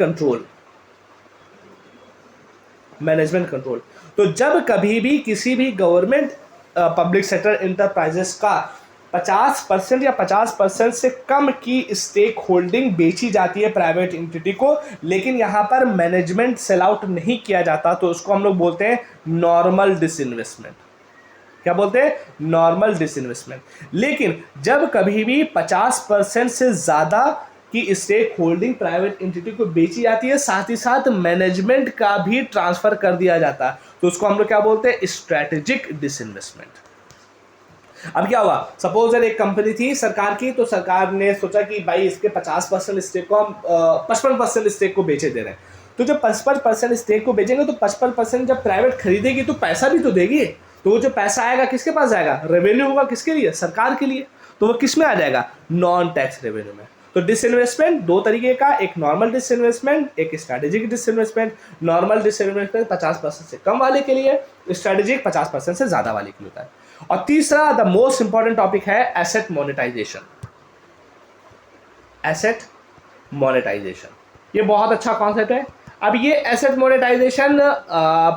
कंट्रोल। तो जब कभी भी किसी भी गवर्नमेंट पब्लिक सेक्टर इंटरप्राइजेस का 50% या 50% से कम की स्टेक होल्डिंग बेची जाती है प्राइवेट एंटिटी को, लेकिन यहाँ पर मैनेजमेंट सेल आउट नहीं किया जाता, तो उसको हम लोग बोलते हैं नॉर्मल डिसइन्वेस्टमेंट। क्या बोलते हैं, नॉर्मल डिसइन्वेस्टमेंट। लेकिन जब कभी भी 50% से ज़्यादा की स्टेक होल्डिंग प्राइवेट एंटिटी को बेची जाती है, साथ ही साथ मैनेजमेंट का भी ट्रांसफर कर दिया जाता है, तो उसको हम लोग क्या बोलते हैं, स्ट्रैटेजिक डिसइन्वेस्टमेंट। अब क्या हुआ, सपोज एक कंपनी थी सरकार की, तो सरकार ने सोचा कि भाई इसके 50% स्टेक को हम 55% स्टेक को बेचे दे रहे हैं। तो जब 55% स्टेक को बेचेंगे तो 55% जब प्राइवेट खरीदेगी तो पैसा भी तो देगी, तो वो जो पैसा आएगा किसके पास जाएगा, रेवेन्यू होगा किसके लिए, सरकार के लिए। तो वो किस में आ जाएगा, नॉन टैक्स रेवेन्यू में। तो डिसइन्वेस्टमेंट दो तरीके का, एक नॉर्मल डिसइन्वेस्टमेंट, एक स्ट्रैटेजिक डिसइन्वेस्टमेंट। नॉर्मल डिसइन्वेस्टमेंट 50% से कम वाले के लिए, स्ट्रैटेजिक 50% से ज़्यादा वाले के लिए होता है। और तीसरा द मोस्ट इंपॉर्टेंट टॉपिक है एसेट मोनेटाइजेशन। एसेट मोनेटाइजेशन ये बहुत अच्छा कॉन्सेप्ट है। अब ये एसेट मोनेटाइजेशन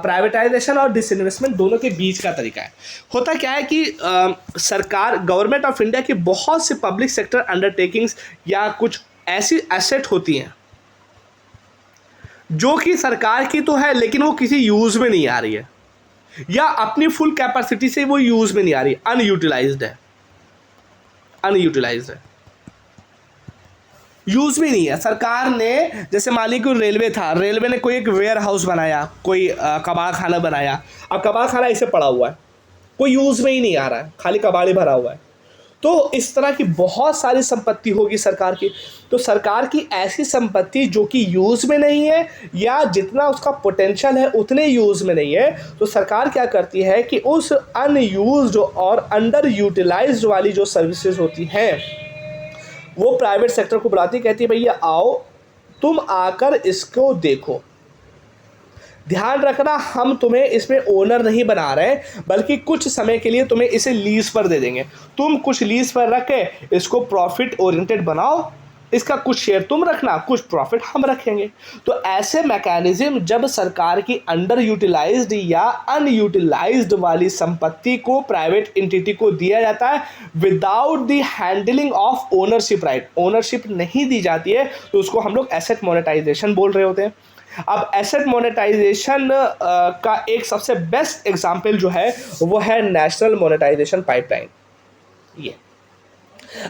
प्राइवेटाइजेशन और डिसइन्वेस्टमेंट दोनों के बीच का तरीका है। होता क्या है कि सरकार, गवर्नमेंट ऑफ इंडिया की बहुत सी पब्लिक सेक्टर अंडरटेकिंग्स या कुछ ऐसी एसेट होती हैं जो कि सरकार की तो है लेकिन वो किसी यूज़ में नहीं आ रही है, या अपनी फुल कैपेसिटी से वो यूज़ में नहीं आ रही, अनयूटिलाइज्ड है, यूज़ भी नहीं है। सरकार ने, जैसे मान लीजिए कोई रेलवे था, रेलवे ने कोई एक वेयर हाउस बनाया, कोई कबाड़ खाना बनाया, अब कबाड़ खाना इसे पड़ा हुआ है, कोई यूज़ में ही नहीं आ रहा है, खाली कबाड़ ही भरा हुआ है। तो इस तरह की बहुत सारी संपत्ति होगी सरकार की। तो सरकार की ऐसी संपत्ति जो कि यूज़ में नहीं है या जितना उसका पोटेंशियल है उतने यूज़ में नहीं है, तो सरकार क्या करती है कि उस अनयूज्ड और अंडर यूटिलाइज्ड वाली जो सर्विसेज होती हैं वो प्राइवेट सेक्टर को बुलाती, कहती है भैया आओ तुम आकर इसको देखो, ध्यान रखना हम तुम्हें इसमें ओनर नहीं बना रहे बल्कि कुछ समय के लिए तुम्हें इसे लीज पर दे देंगे, तुम कुछ लीज पर रख के इसको प्रॉफिट ओरिएंटेड बनाओ, इसका कुछ शेयर तुम रखना, कुछ प्रॉफिट हम रखेंगे। तो ऐसे मैकेनिज्म जब सरकार की अंडर यूटिलाइज्ड या अनयूटिलाइज्ड वाली संपत्ति को प्राइवेट एंटिटी को दिया जाता है without the handling of ownership right, ownership नहीं दी जाती है, तो उसको हम लोग एसेट मोनेटाइजेशन बोल रहे होते हैं। अब एसेट मोनेटाइजेशन का एक सबसे बेस्ट एग्जाम्पल जो है वो है नेशनल मोनेटाइजेशन पाइपलाइन। ये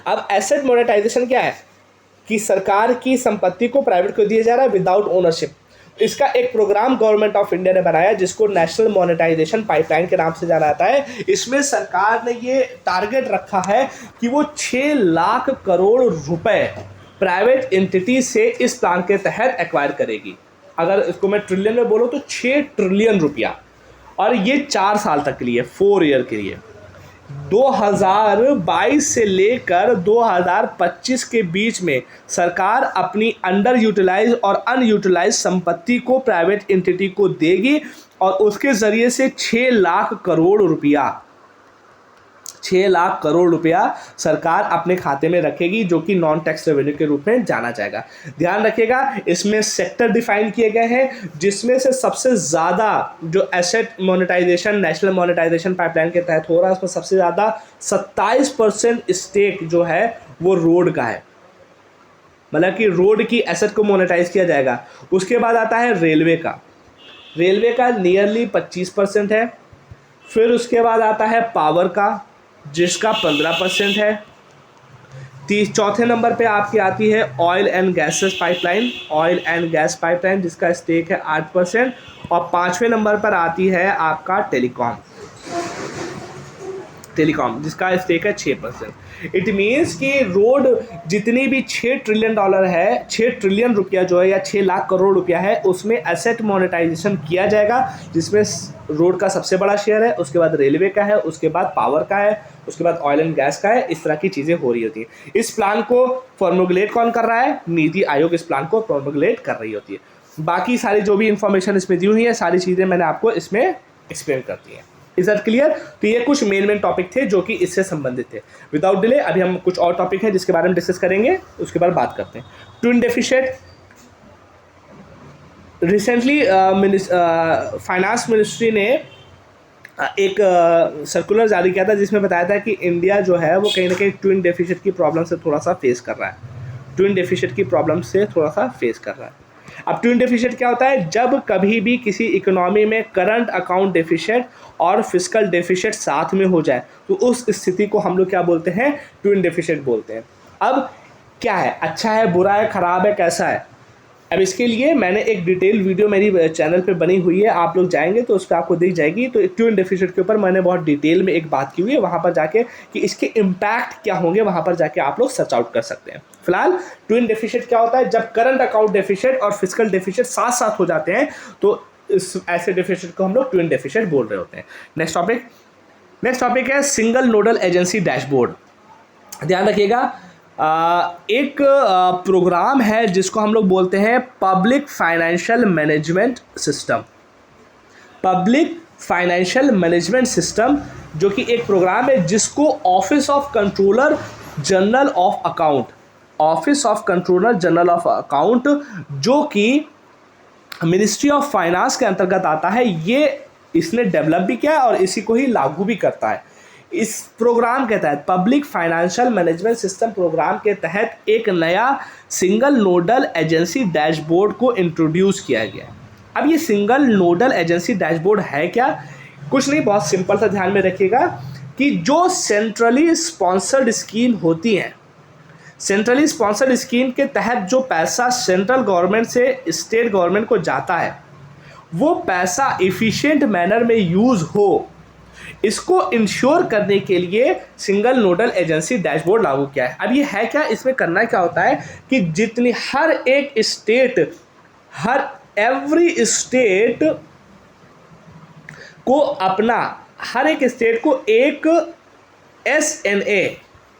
अब एसेट मोनेटाइजेशन क्या है कि सरकार की संपत्ति को प्राइवेट को दिया जा रहा है विदाउट ओनरशिप। इसका एक प्रोग्राम गवर्नमेंट ऑफ इंडिया ने बनाया जिसको नेशनल मोनेटाइजेशन पाइपलाइन के नाम से जाना जाता है। इसमें सरकार ने ये टारगेट रखा है कि वो 6 लाख करोड़ रुपए प्राइवेट एंटिटी से इस प्लान के तहत एक्वायर करेगी। अगर इसको मैं ट्रिलियन में बोलूँ तो 6 ट्रिलियन रुपया, और ये 4 साल तक के लिए, 4 ईयर के लिए। 2022 से लेकर 2025 के बीच में सरकार अपनी अंडर यूटिलाइज और अनयूटिलाइज संपत्ति को प्राइवेट एंटिटी को देगी और उसके ज़रिए से 6 लाख करोड़ रुपया, 6 लाख करोड़ रुपया सरकार अपने खाते में रखेगी, जो कि नॉन टैक्स रेवेन्यू के रूप में जाना जाएगा। ध्यान रखिएगा, इसमें सेक्टर डिफाइन किए गए हैं जिसमें से सबसे ज़्यादा जो asset monetisation national monetisation pipeline के तहत हो रहा है उसमें सबसे ज़्यादा 27% स्टेक जो है वो रोड का है, मतलब कि रोड की एसेट को मोनेटाइज किया जाएगा। उसके बाद आता है रेलवे का, रेलवे का नियरली 25% है। फिर उसके बाद आता है पावर का जिसका 15% है। चौथे नंबर पे आपकी आती है oil and gases pipeline, oil and gas pipeline जिसका स्टेक है 8%। और 5वें नंबर पर आती है आपका टेलीकॉम जिसका स्टेक है 6%। इट मीन्स कि रोड जितनी भी 6 ट्रिलियन डॉलर है, 6 ट्रिलियन रुपया जो है या 6 लाख करोड़ रुपया है, उसमें एसेट मोनेटाइजेशन किया जाएगा जिसमें रोड का सबसे बड़ा शेयर है, उसके बाद रेलवे का है, उसके बाद पावर का है, उसके बाद ऑयल एंड गैस का है। इस तरह की चीज़ें हो रही होती हैं। इस प्लान को फॉर्मुलेट कौन कर रहा है? नीति आयोग इस प्लान को फॉर्मुलेट कर रही होती है। बाकी सारी जो भी इंफॉर्मेशन इसमें दी हुई है सारी चीज़ें मैंने आपको इसमें एक्सप्लेन कर दी है। Is that clear? तो ये कुछ मेन टॉपिक थे जो कि इससे संबंधित थे। विदाउट डिले अभी हम कुछ और टॉपिक है जिसके बारे में डिस्कस करेंगे, उसके बाद बात करते हैं। Twin deficit, recently finance ministry ने एक सर्कुलर जारी किया था जिसमें बताया था कि इंडिया जो है वो कहीं ना कहीं ट्विन डेफिसिट की प्रॉब्लम से थोड़ा सा फेस कर रहा है, ट्विन डेफिसिट की प्रॉब्लम से थोड़ा सा फेस कर रहा है। अब ट्विन डेफिसिट क्या होता है? जब कभी भी किसी इकोनॉमी में करंट अकाउंट डेफिसिट और फिस्कल डेफिसिट साथ में हो जाए तो उस स्थिति को हम लोग क्या बोलते हैं? ट्विन डेफिसिट बोलते हैं। अब क्या है, अच्छा है, बुरा है, खराब है, कैसा है? अब इसके लिए मैंने एक डिटेल वीडियो मेरी चैनल पे बनी हुई है, आप लोग जाएंगे तो उस पर आपको दिख जाएगी। तो ट्विन डेफिसिट के ऊपर मैंने बहुत डिटेल में एक बात की हुई है, वहाँ पर जाके कि इसके इम्पैक्ट क्या होंगे वहाँ पर जाके आप लोग सर्च आउट कर सकते हैं। फिलहाल ट्विन डेफिसिट क्या होता है? जब करंट अकाउंट डेफिसिट और फिस्कल डेफिसिट साथ साथ हो जाते हैं तो इस ऐसे डेफिसिट को हम लोग ट्विन डेफिसिट बोल रहे होते हैं। नेक्स्ट टॉपिक है सिंगल नोडल एजेंसी डैशबोर्ड। ध्यान रखिएगा, एक प्रोग्राम है जिसको हम लोग बोलते हैं public financial management system. Public financial management system जो कि एक प्रोग्राम है जिसको office of controller general of account जो कि मिनिस्ट्री ऑफ फाइनेंस के अंतर्गत आता है, ये इसने डेवलप भी किया और इसी को ही लागू भी करता है। इस प्रोग्राम के तहत public financial management system program के तहत एक नया सिंगल नोडल एजेंसी डैशबोर्ड को इंट्रोड्यूस किया गया। अब ये सिंगल नोडल एजेंसी डैशबोर्ड है क्या? कुछ नहीं, बहुत सिंपल सा ध्यान में रखिएगा कि जो सेंट्रली स्पॉन्सर्ड स्कीम होती हैं, सेंट्रली स्पॉन्सर्ड स्कीम के तहत जो पैसा सेंट्रल गवर्नमेंट से स्टेट गवर्नमेंट को जाता है वो पैसा एफिशिएंट मैनर में यूज़ हो, इसको इंश्योर करने के लिए सिंगल नोडल एजेंसी डैशबोर्ड लागू किया है। अब ये है क्या? इसमें करना क्या होता है कि जितनी एवरी स्टेट को अपना, हर एक स्टेट को एक SNA,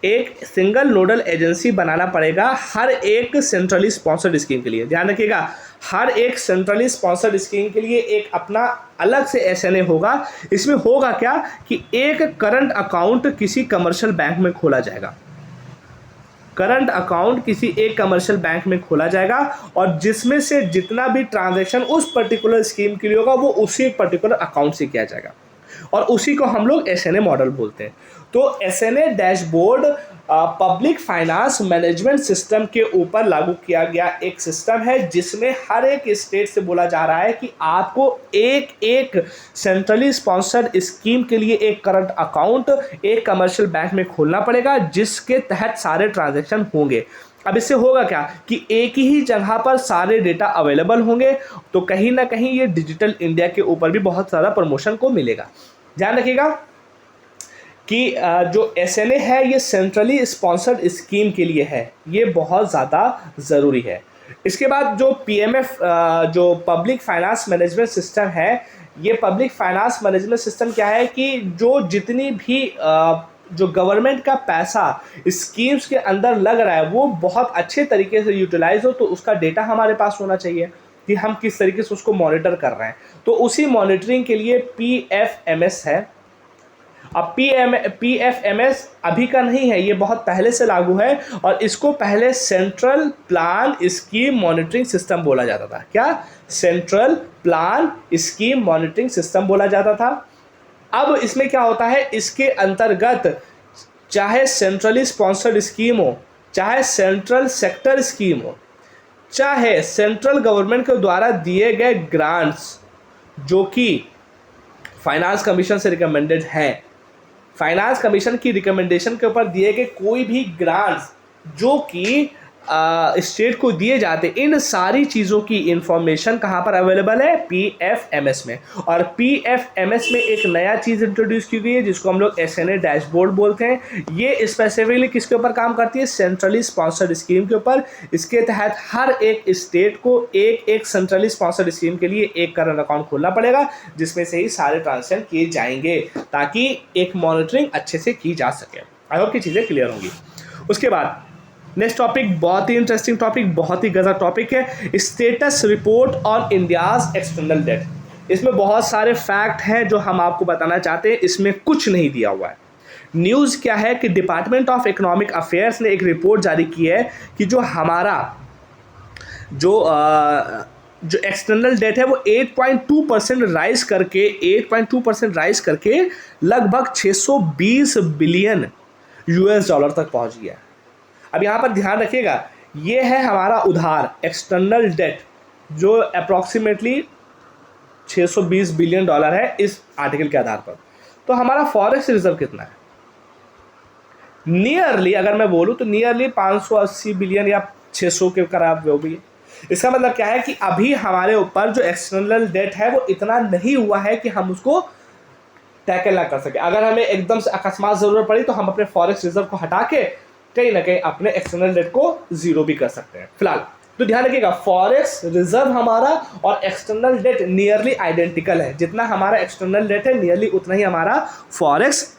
एक सिंगल नोडल एजेंसी बनाना पड़ेगा हर एक सेंट्रली स्पॉन्सर्ड स्कीम के लिए। ध्यान रखिएगा, हर एक सेंट्रली स्पॉन्सर्ड स्कीम के लिए एक अपना अलग से SNA होगा। इसमें होगा क्या कि एक करंट अकाउंट किसी कमर्शियल बैंक में खोला जाएगा। करंट अकाउंट किसी एक कमर्शियल बैंक में खोला जाएगा और जिसमें से जितना भी ट्रांजैक्शन उस पर्टिकुलर स्कीम के लिए होगा वो उसी पर्टिकुलर अकाउंट से किया जाएगा और उसी को हम लोग एसएनए मॉडल बोलते हैं। तो SNA dashboard public finance management system के ऊपर लागू किया गया एक सिस्टम है जिसमें हर एक स्टेट से बोला जा रहा है कि आपको एक एक सेंट्रली स्पॉन्सर्ड स्कीम के लिए एक करंट अकाउंट एक कमर्शियल बैंक में खोलना पड़ेगा जिसके तहत सारे ट्रांजैक्शन होंगे। अब इससे होगा क्या कि एक ही जगह पर सारे डेटा अवेलेबल होंगे, तो कहीं ना कहीं ये डिजिटल इंडिया के ऊपर भी बहुत ज़्यादा प्रमोशन को मिलेगा। ध्यान रखिएगा कि जो एसएनए है ये सेंट्रली स्पॉन्सर्ड स्कीम के लिए है, ये बहुत ज़्यादा ज़रूरी है। इसके बाद जो पीएमएफ जो पब्लिक फाइनेंस मैनेजमेंट सिस्टम है, ये पब्लिक फाइनेंस मैनेजमेंट सिस्टम क्या है कि जो जितनी भी जो गवर्नमेंट का पैसा स्कीम्स के अंदर लग रहा है वो बहुत अच्छे तरीके से यूटिलाइज हो, तो उसका डेटा हमारे पास होना चाहिए कि हम किस तरीके से उसको मॉनिटर कर रहे हैं। तो उसी मॉनिटरिंग के लिए पीएफएमएस है। अब पीएफएमएस अभी का नहीं है, ये बहुत पहले से लागू है और इसको पहले central plan scheme monitoring system बोला जाता था। क्या? Central plan scheme monitoring system बोला जाता था। अब इसमें क्या होता है, इसके अंतर्गत चाहे सेंट्रली स्पॉन्सर्ड स्कीम हो, चाहे सेंट्रल सेक्टर स्कीम हो, चाहे सेंट्रल गवर्नमेंट के द्वारा दिए गए ग्रांट्स जो कि फाइनेंस कमीशन से रिकमेंडेड हैं, फाइनेंस कमीशन की रिकमेंडेशन के ऊपर दिए गए कोई भी ग्रांट्स जो कि स्टेट को दिए जाते, इन सारी चीज़ों की इंफॉर्मेशन कहाँ पर अवेलेबल है? पीएफएमएस में। और पीएफएमएस में एक नया चीज़ इंट्रोड्यूस की गई है जिसको हम लोग एसएनए डैशबोर्ड बोलते हैं। ये स्पेसिफिकली किसके ऊपर काम करती है? सेंट्रली स्पॉन्सर्ड स्कीम के ऊपर। इसके तहत हर एक स्टेट को एक एक सेंट्रली स्पॉन्सर्ड स्कीम के लिए एक करंट अकाउंट खोलना पड़ेगा जिसमें से ही सारे ट्रांजेक्शन किए जाएंगे ताकि एक मॉनिटरिंग अच्छे से की जा सके। आई होप की चीज़ें क्लियर होंगी। उसके बाद नेक्स्ट टॉपिक बहुत ही इंटरेस्टिंग टॉपिक, बहुत ही गजब टॉपिक है, status report on India's external debt. इसमें बहुत सारे फैक्ट हैं जो हम आपको बताना चाहते हैं, इसमें कुछ नहीं दिया हुआ है। न्यूज़ क्या है कि डिपार्टमेंट ऑफ इकोनॉमिक अफेयर्स ने एक रिपोर्ट जारी की है कि जो हमारा जो एक्सटर्नल डेट है वो 8.2% राइज करके लगभग 620 बिलियन यूएस डॉलर तक पहुंच गया। अब यहाँ पर ध्यान रखिएगा, ये है हमारा उधार एक्सटर्नल डेट जो अप्रॉक्सीमेटली 620 बिलियन डॉलर है इस आर्टिकल के आधार पर। तो हमारा फॉरेक्स रिजर्व कितना है? नियरली अगर मैं बोलूँ तो नियरली 580 बिलियन या 600 के करीब वो भी। इसका मतलब क्या है कि अभी हमारे ऊपर जो एक्सटर्नल डेट है वो इतना नहीं हुआ है कि हम उसको टैकल ना कर सके। अगर हमें एकदम से अकस्मात ज़रूरत पड़ी तो हम अपने फॉरेक्स रिजर्व को हटा के कहीं ना कहीं अपने एक्सटर्नल डेट को जीरो भी कर सकते हैं फिलहाल। तो ध्यान रखिएगा, फॉरेक्स रिजर्व हमारा और एक्सटर्नल डेट नियरली आइडेंटिकल है। जितना हमारा एक्सटर्नल डेट है नियरली उतना ही हमारा फॉरेक्स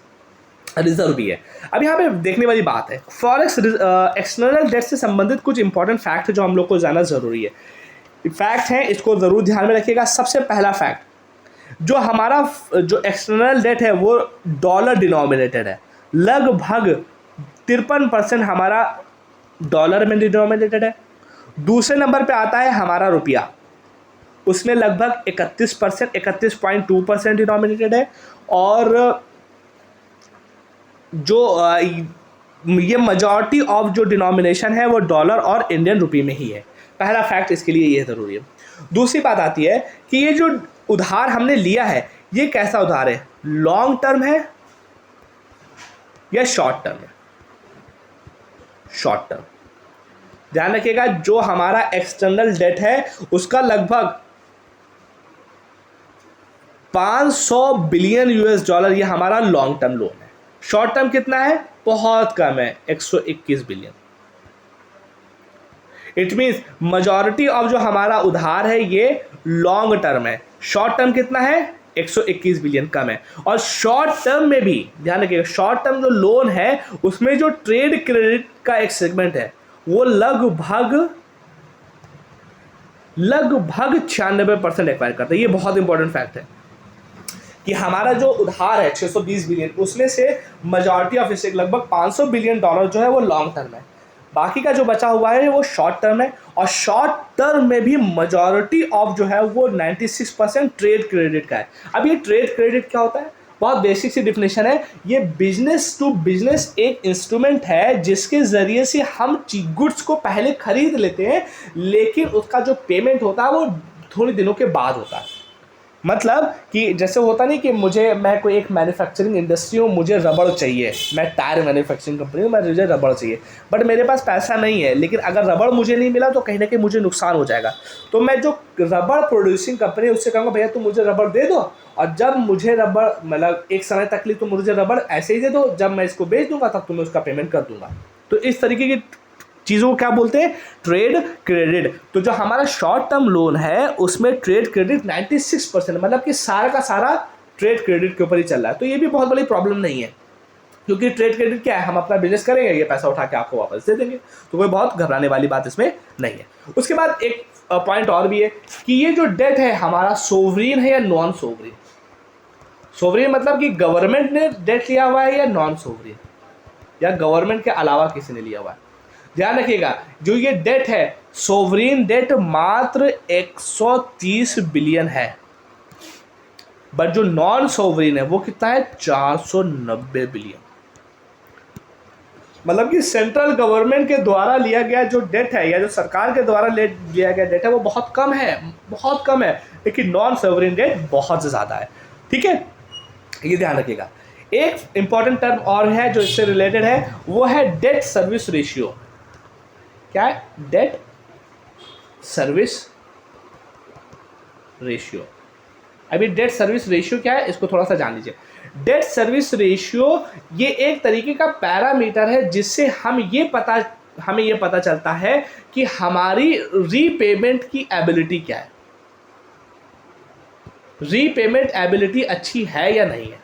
रिजर्व भी है। अब यहाँ पे देखने वाली बात है, फॉरेक्स एक्सटर्नल डेट से संबंधित कुछ इंपॉर्टेंट फैक्ट जो हम लोग को जानना जरूरी है। फैक्ट है, इसको जरूर ध्यान में रखिएगा। सबसे पहला फैक्ट, जो हमारा जो एक्सटर्नल डेट है वो डॉलर डिनोमिनेटेड है। लगभग 53% हमारा डॉलर में डिनोमिनेटेड है। दूसरे नंबर पे आता है हमारा रुपया, उसमें लगभग 31.2% डिनोमिनेटेड है। और जो ये मेजॉरिटी ऑफ जो डिनोमिनेशन है वो डॉलर और इंडियन रुपये में ही है। पहला फैक्ट इसके लिए ये ज़रूरी है। दूसरी बात आती है कि ये जो उधार हमने लिया है ये कैसा उधार है? लॉन्ग टर्म है या शॉर्ट टर्म है? Short term. ध्यान रखिएगा, जो हमारा एक्सटर्नल डेट है उसका लगभग 500 बिलियन यूएस डॉलर ये हमारा लॉन्ग टर्म लोन है। शॉर्ट टर्म कितना है? बहुत कम है, 121 billion. It means majority of जो हमारा उधार है ये लॉन्ग टर्म है। शॉर्ट टर्म कितना है? 121 बिलियन, कम है। और शॉर्ट टर्म में भी ध्यान रखिएगा, शॉर्ट टर्म जो लोन है उसमें जो ट्रेड क्रेडिट का एक सेगमेंट है वो लगभग 96% एक्वायर करता है। ये बहुत इंपॉर्टेंट फैक्ट है कि हमारा जो उधार है 620 बिलियन, उसमें से मेजॉरिटी ऑफ इसे लगभग 500 बिलियन डॉलर जो है वो लॉन्ग टर्म है। बाकी का जो बचा हुआ है वो शॉर्ट टर्म है, और शॉर्ट टर्म में भी मेजॉरिटी ऑफ जो है वो 96% ट्रेड क्रेडिट का है। अब ये ट्रेड क्रेडिट क्या होता है, बहुत बेसिक सी डिफिनेशन है। ये बिजनेस टू बिजनेस एक इंस्ट्रूमेंट है जिसके ज़रिए से हम गुड्स को पहले खरीद लेते हैं, लेकिन उसका जो पेमेंट होता है वो थोड़े दिनों के बाद होता है। मतलब कि जैसे होता नहीं कि मैं कोई एक मैन्युफैक्चरिंग इंडस्ट्री हूँ, मुझे रबड़ चाहिए, मैं टायर मैन्युफैक्चरिंग कंपनी हूँ, मुझे रबड़ चाहिए, बट मेरे पास पैसा नहीं है, लेकिन अगर रबड़ मुझे नहीं मिला तो कहीं ना कहीं मुझे नुकसान हो जाएगा। तो मैं जो रबड़ प्रोड्यूसिंग कंपनी है उससे कहूँगा भैया तुम मुझे रबड़ दे दो, और जब मुझे रबड़ मतलब एक समय तक ली तो मुझे रबड़ ऐसे ही दे दो, जब मैं इसको बेच दूंगा तब तुम्हें उसका पेमेंट कर दूंगा। तो इस तरीके की चीज़ों को क्या बोलते हैं, ट्रेड क्रेडिट। तो जो हमारा शॉर्ट टर्म लोन है उसमें ट्रेड क्रेडिट 96%, मतलब कि सारा का सारा ट्रेड क्रेडिट के ऊपर ही चल रहा है। तो ये भी बहुत बड़ी प्रॉब्लम नहीं है, क्योंकि ट्रेड क्रेडिट क्या है, हम अपना बिजनेस करेंगे, ये पैसा उठा के आपको वापस दे देंगे, तो कोई बहुत घबराने वाली बात इसमें नहीं है। उसके बाद एक पॉइंट और भी है कि ये जो डेट है हमारा सोवरीन है या नॉन सोवरीन। सोवरीन मतलब कि गवर्नमेंट ने डेट लिया हुआ है या नॉन सोवरीन, या गवर्नमेंट के अलावा किसी ने लिया हुआ है। ध्यान रखिएगा, जो ये डेट है सोवरीन डेट मात्र 130 बिलियन है, बट जो नॉन सोवरीन है वो कितना है, 490 बिलियन। मतलब कि सेंट्रल गवर्नमेंट के द्वारा लिया गया जो डेट है, या जो सरकार के द्वारा लिया गया डेट है, वो बहुत कम है, बहुत कम है, लेकिन नॉन सोवरीन डेट बहुत ज़्यादा है। ठीक है, ये ध्यान रखिएगा। एक इंपॉर्टेंट टर्म और है जो इससे रिलेटेड है, वो है डेट सर्विस रेशियो। क्या है, डेट सर्विस रेशियो। अभी डेट सर्विस रेशियो क्या है इसको थोड़ा सा जान लीजिए। डेट सर्विस रेशियो ये एक तरीके का पैरामीटर है जिससे हमें ये पता चलता है कि हमारी रीपेमेंट की एबिलिटी क्या है, रीपेमेंट एबिलिटी अच्छी है या नहीं है।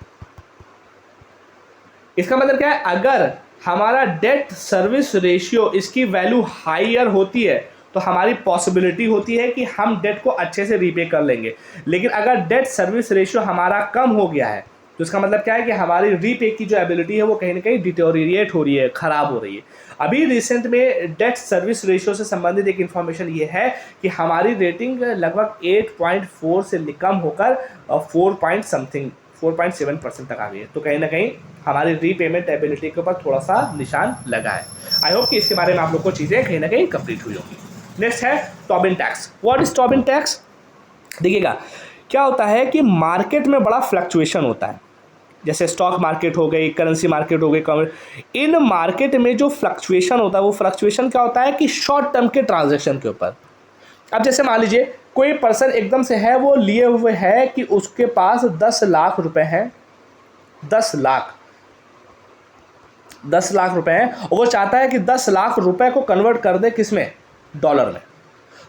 इसका मतलब क्या है, अगर हमारा डेट सर्विस रेशियो इसकी वैल्यू हायर होती है तो हमारी पॉसिबिलिटी होती है कि हम डेट को अच्छे से रीपे कर लेंगे, लेकिन अगर डेट सर्विस रेशियो हमारा कम हो गया है तो इसका मतलब क्या है कि हमारी रीपे की जो एबिलिटी है वो कहीं ना कहीं डिटोरिएट हो रही है, खराब हो रही है। अभी रिसेंट में डेट सर्विस रेशियो से संबंधित एक इन्फॉर्मेशन ये है कि हमारी रेटिंग लगभग 8.4 से कम होकर 4.7% तक आ गई है। तो कहीं ना कहीं हमारी रीपेमेंट एबिलिटी के ऊपर थोड़ा सा निशान लगा है। आई होप कि इसके बारे में आप लोग को चीज़ें कहीं ना कहीं कंप्लीट हुई होंगी। नेक्स्ट है Tobin tax. What is Tobin tax? देखिएगा, क्या होता है कि मार्केट में बड़ा फ्लक्चुएशन होता है, जैसे स्टॉक मार्केट हो गई, करेंसी मार्केट हो गई, इन मार्केट में जो फ्लक्चुएशन होता है वो फ्लक्चुएशन क्या होता है कि शॉर्ट टर्म के ट्रांजैक्शन के ऊपर। अब जैसे मान लीजिए कोई पर्सन एकदम से है, वो लिए हुए है कि उसके पास 10 लाख रुपए हैं, 10 लाख रुपए हैं, और वो चाहता है कि 10 लाख रुपए को कन्वर्ट कर दे किसमें, डॉलर में।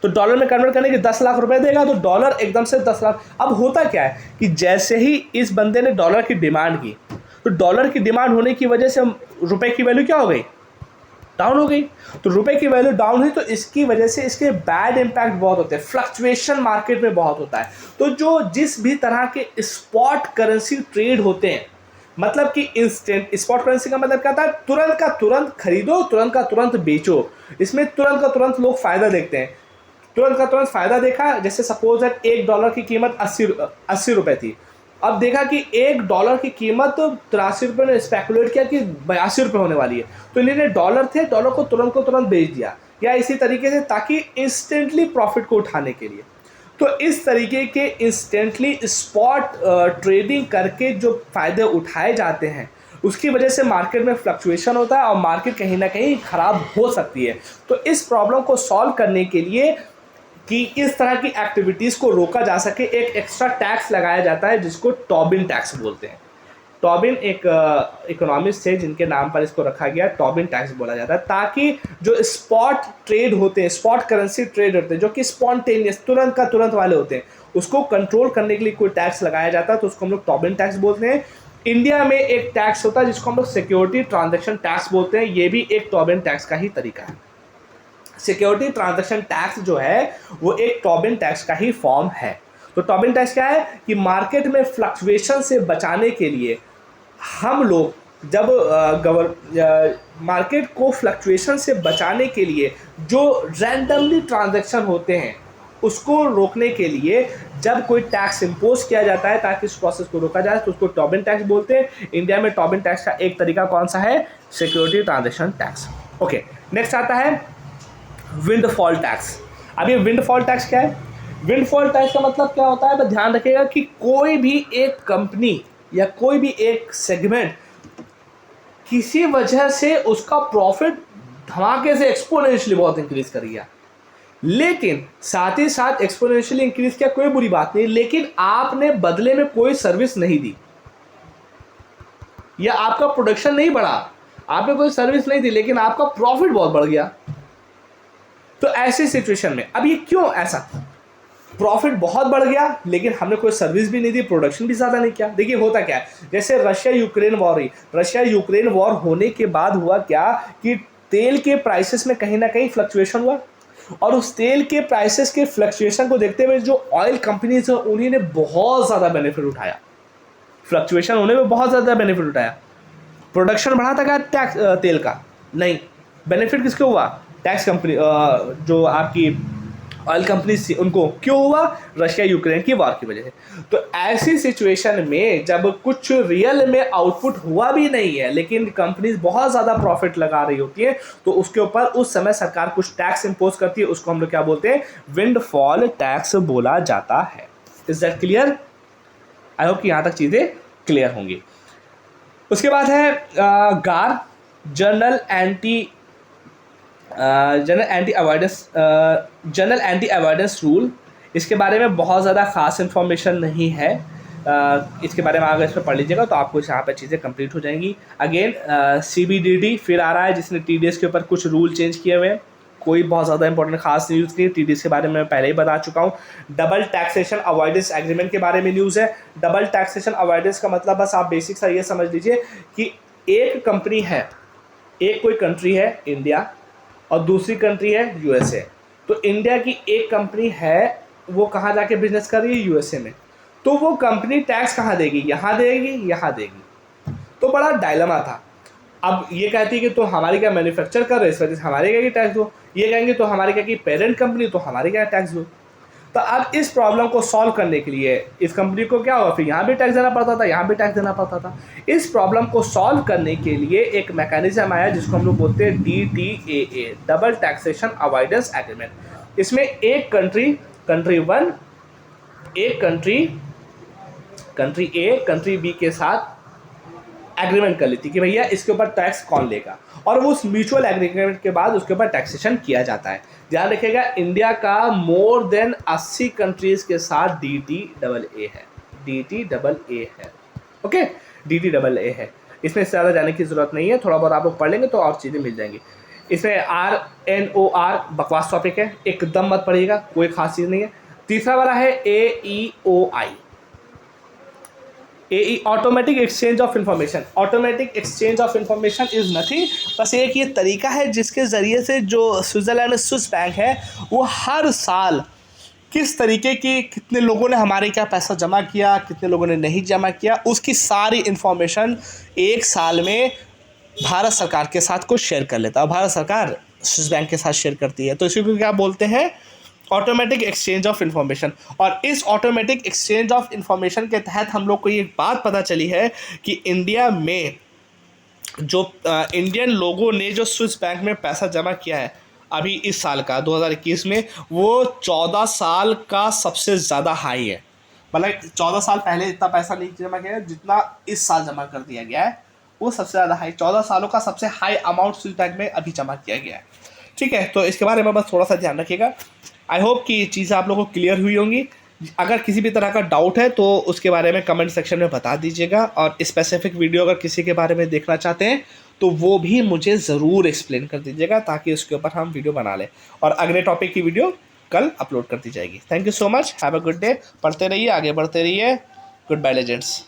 तो डॉलर में कन्वर्ट करने के 10 लाख रुपए देगा तो डॉलर एकदम से 10 लाख। अब होता क्या है कि जैसे ही इस बंदे ने डॉलर की डिमांड की, तो डॉलर की डिमांड होने की वजह से रुपए की वैल्यू क्या हो गई, डाउन हो गई। तो रुपए की वैल्यू डाउन हुई तो इसकी वजह से इसके बैड इंपैक्ट बहुत होते हैं, फ्लक्चुएशन मार्केट में बहुत होता है। तो जो जिस भी तरह के स्पॉट करेंसी ट्रेड होते हैं, मतलब कि इंस्टेंट स्पॉट करेंसी का मतलब क्या था, तुरंत का तुरंत खरीदो, तुरंत का तुरंत बेचो, इसमें तुरंत का तुरंत लोग फायदा देखते हैं। तुरंत का तुरंत फायदा देखा, जैसे सपोज दैट $1 की कीमत 80 रुपये थी, अब देखा कि $1 की कीमत तो 83 रुपये ने स्पेकुलेट किया कि 82 रुपये होने वाली है, तो इन्होंने डॉलर को तुरंत बेच दिया, या इसी तरीके से, ताकि इंस्टेंटली प्रॉफिट को उठाने के लिए। तो इस तरीके के इंस्टेंटली स्पॉट ट्रेडिंग करके जो फ़ायदे उठाए जाते हैं उसकी वजह से मार्केट में फ्लक्चुएशन होता है और मार्केट कहीं ना कहीं ख़राब हो सकती है। तो इस प्रॉब्लम को सॉल्व करने के लिए कि इस तरह की एक्टिविटीज़ को रोका जा सके, एक एक्स्ट्रा टैक्स लगाया जाता है जिसको टोबिन टैक्स बोलते हैं। टोबिन एक इकोनॉमिस्ट थे जिनके नाम पर इसको रखा गया, टोबिन टैक्स बोला जाता है, ताकि जो स्पॉट ट्रेड होते हैं, स्पॉट करेंसी ट्रेड होते हैं जो कि स्पॉन्टेनियस तुरंत का तुरंत वाले होते हैं, उसको कंट्रोल करने के लिए कोई टैक्स लगाया जाता है, तो उसको हम लोग टोबिन टैक्स बोलते हैं। इंडिया में एक टैक्स होता है जिसको हम लोग सिक्योरिटी ट्रांजेक्शन टैक्स बोलते हैं, ये भी एक टोबिन टैक्स का ही तरीका है। सिक्योरिटी ट्रांजैक्शन टैक्स जो है वो एक टोबिन टैक्स का ही फॉर्म है। तो टोबिन टैक्स क्या है कि मार्केट में फ्लक्चुएशन से बचाने के लिए हम लोग जब मार्केट को फ्लक्चुएशन से बचाने के लिए जो रैंडमली ट्रांजैक्शन होते हैं उसको रोकने के लिए जब कोई टैक्स इम्पोज किया जाता है ताकि इस प्रोसेस को रोका जाए तो उसको टोबिन टैक्स बोलते हैं। इंडिया में टोबिन टैक्स का एक तरीका कौन सा है? Security transaction tax. Okay, next आता है विंडफॉल टैक्स। अब ये विंडफॉल टैक्स क्या है? विंडफॉल टैक्स का मतलब क्या होता है? बस ध्यान रखिएगा कि कोई भी एक कंपनी या कोई भी एक सेगमेंट किसी वजह से उसका प्रॉफिट धमाके से एक्सपोनेंशियली बहुत इंक्रीज कर गया, लेकिन साथ ही साथ एक्सपोनेंशियली इंक्रीज किया, कोई बुरी बात नहीं, लेकिन आपने बदले में कोई सर्विस नहीं दी या आपका प्रोडक्शन नहीं बढ़ा, आपने कोई सर्विस नहीं दी, लेकिन आपका प्रॉफिट बहुत बढ़ गया। तो ऐसी सिचुएशन में अब ये क्यों ऐसा? प्रॉफिट बहुत बढ़ गया लेकिन हमने कोई सर्विस भी नहीं दी, प्रोडक्शन भी ज़्यादा नहीं किया। देखिए होता क्या है, जैसे रशिया यूक्रेन वॉर हुई, रशिया यूक्रेन वॉर होने के बाद हुआ क्या कि तेल के प्राइसेस में कहीं ना कहीं फ्लक्चुएशन हुआ, और उस तेल के प्राइसेस के फ्लक्चुएशन को देखते हुए जो ऑयल कंपनीज हैं उन्हीं ने बहुत ज़्यादा बेनिफिट उठाया, फ्लक्चुएशन होने में बहुत ज़्यादा बेनिफिट उठाया। प्रोडक्शन बढ़ा था क्या टैक्स तेल का? नहीं। बेनिफिट किसको हुआ? टैक्स कंपनी, जो आपकी ऑयल कंपनीज थी उनको। क्यों हुआ? रशिया यूक्रेन की वॉर की वजह से। तो ऐसी सिचुएशन में जब कुछ रियल में आउटपुट हुआ भी नहीं है लेकिन कंपनीज बहुत ज़्यादा प्रॉफिट लगा रही होती है तो उसके ऊपर उस समय सरकार कुछ टैक्स इंपोज करती है, उसको हम लोग क्या बोलते हैं? विंडफॉल टैक्स बोला जाता है। Is that clear? I hope कि यहाँ तक चीज़ें क्लियर होंगी। उसके बाद है गार, जनरल एंटी अवॉइडेंस रूल। इसके बारे में बहुत ज़्यादा खास इन्फॉर्मेशन नहीं है, इसके बारे में अगर इस पर पढ़ लीजिएगा तो आपको यहाँ पर चीज़ें कंप्लीट हो जाएंगी। अगेन CBDT फिर आ रहा है जिसने TDS के ऊपर कुछ रूल चेंज किए हुए हैं, कोई बहुत ज़्यादा इंपॉर्टेंट खास न्यूज़ नहीं है। TDS के बारे में मैं पहले ही बता चुका हूँ। डबल टैक्सेशन अवॉइडेंस एग्रीमेंट के बारे में न्यूज़ है। डबल टैक्सेशन अवॉइडेंस का मतलब बस आप बेसिक सा ये समझ लीजिए कि एक कंपनी है, एक कोई कंट्री है इंडिया और दूसरी कंट्री है USA। तो इंडिया की एक कंपनी है, वो कहाँ जाके बिजनेस कर रही है? USA में। तो वो कंपनी टैक्स कहाँ देगी? यहाँ देगी, यहाँ देगी। तो बड़ा डायलेमा था। अब ये कहती है कि तो हमारी क्या मैन्युफैक्चर कर रहे हैं इस वजह से हमारे क्या की टैक्स दो, ये कहेंगे तो हमारे क्या की पेरेंट कंपनी तो हमारे क्या टैक्स दो। तो अब इस प्रॉब्लम को सॉल्व करने के लिए इस कंपनी को क्या हुआ, फिर यहाँ भी टैक्स देना पड़ता था, यहाँ भी टैक्स देना पड़ता था। इस प्रॉब्लम को सॉल्व करने के लिए एक मैकेनिज्म आया जिसको हम लोग बोलते हैं DTAA, double taxation avoidance agreement. इसमें एक कंट्री वन, एक कंट्री A कंट्री B के साथ एग्रीमेंट कर लेती कि भैया इसके ऊपर टैक्स कौन लेगा, और वो उस म्यूचुअल एग्रीमेंट के बाद उसके ऊपर टैक्सेशन किया जाता है। ध्यान रखिएगा इंडिया का मोर देन 80 कंट्रीज के साथ DTAA है, DTAA है। ओके, DTAA है। इसमें ज़्यादा जाने की ज़रूरत नहीं है, थोड़ा बहुत आप लोग पढ़ लेंगे तो और चीज़ें मिल जाएंगी। इसमें RNOR बकवास टॉपिक है, एकदम मत पढ़िएगा, कोई खास चीज़ नहीं है। तीसरा वाला है AEOI, automatic exchange of information. Automatic exchange of information is nothing, बस एक ये तरीका है जिसके ज़रिए से जो स्विट्ज़रलैंड में स्विस बैंक है वो हर साल किस तरीके की, कितने लोगों ने हमारे क्या पैसा जमा किया, कितने लोगों ने नहीं जमा किया, उसकी सारी इन्फॉर्मेशन एक साल में भारत सरकार के साथ को शेयर कर लेता है। भारत सरकार स्विस बैंक के साथ शेयर करती है, तो इसी को क्या बोलते हैं? Automatic exchange of information. और इस ऑटोमेटिक एक्सचेंज ऑफ इंफॉर्मेशन के तहत हम लोग को ये बात पता चली है कि इंडिया में जो इंडियन लोगों ने जो स्विस बैंक में पैसा जमा किया है अभी इस साल का 2021 में, वो 14 साल का सबसे ज़्यादा हाई है। मतलब 14 साल पहले इतना पैसा नहीं जमा किया है जितना इस साल जमा कर दिया गया है, वो सबसे ज़्यादा हाई, 14 सालों का सबसे हाई अमाउंट स्विस बैंक में अभी जमा किया गया है। ठीक है, तो इसके बारे में बस थोड़ा सा ध्यान रखिएगा। आई होप कि ये चीज़ें आप लोगों को क्लियर हुई होंगी। अगर किसी भी तरह का डाउट है तो उसके बारे में कमेंट सेक्शन में बता दीजिएगा, और स्पेसिफिक वीडियो अगर किसी के बारे में देखना चाहते हैं तो वो भी मुझे ज़रूर एक्सप्लेन कर दीजिएगा ताकि उसके ऊपर हम वीडियो बना लें, और अगले टॉपिक की वीडियो कल अपलोड कर दी जाएगी। Thank you so much, have a good day. पढ़ते रहिए, आगे बढ़ते रहिए। Good bye legends.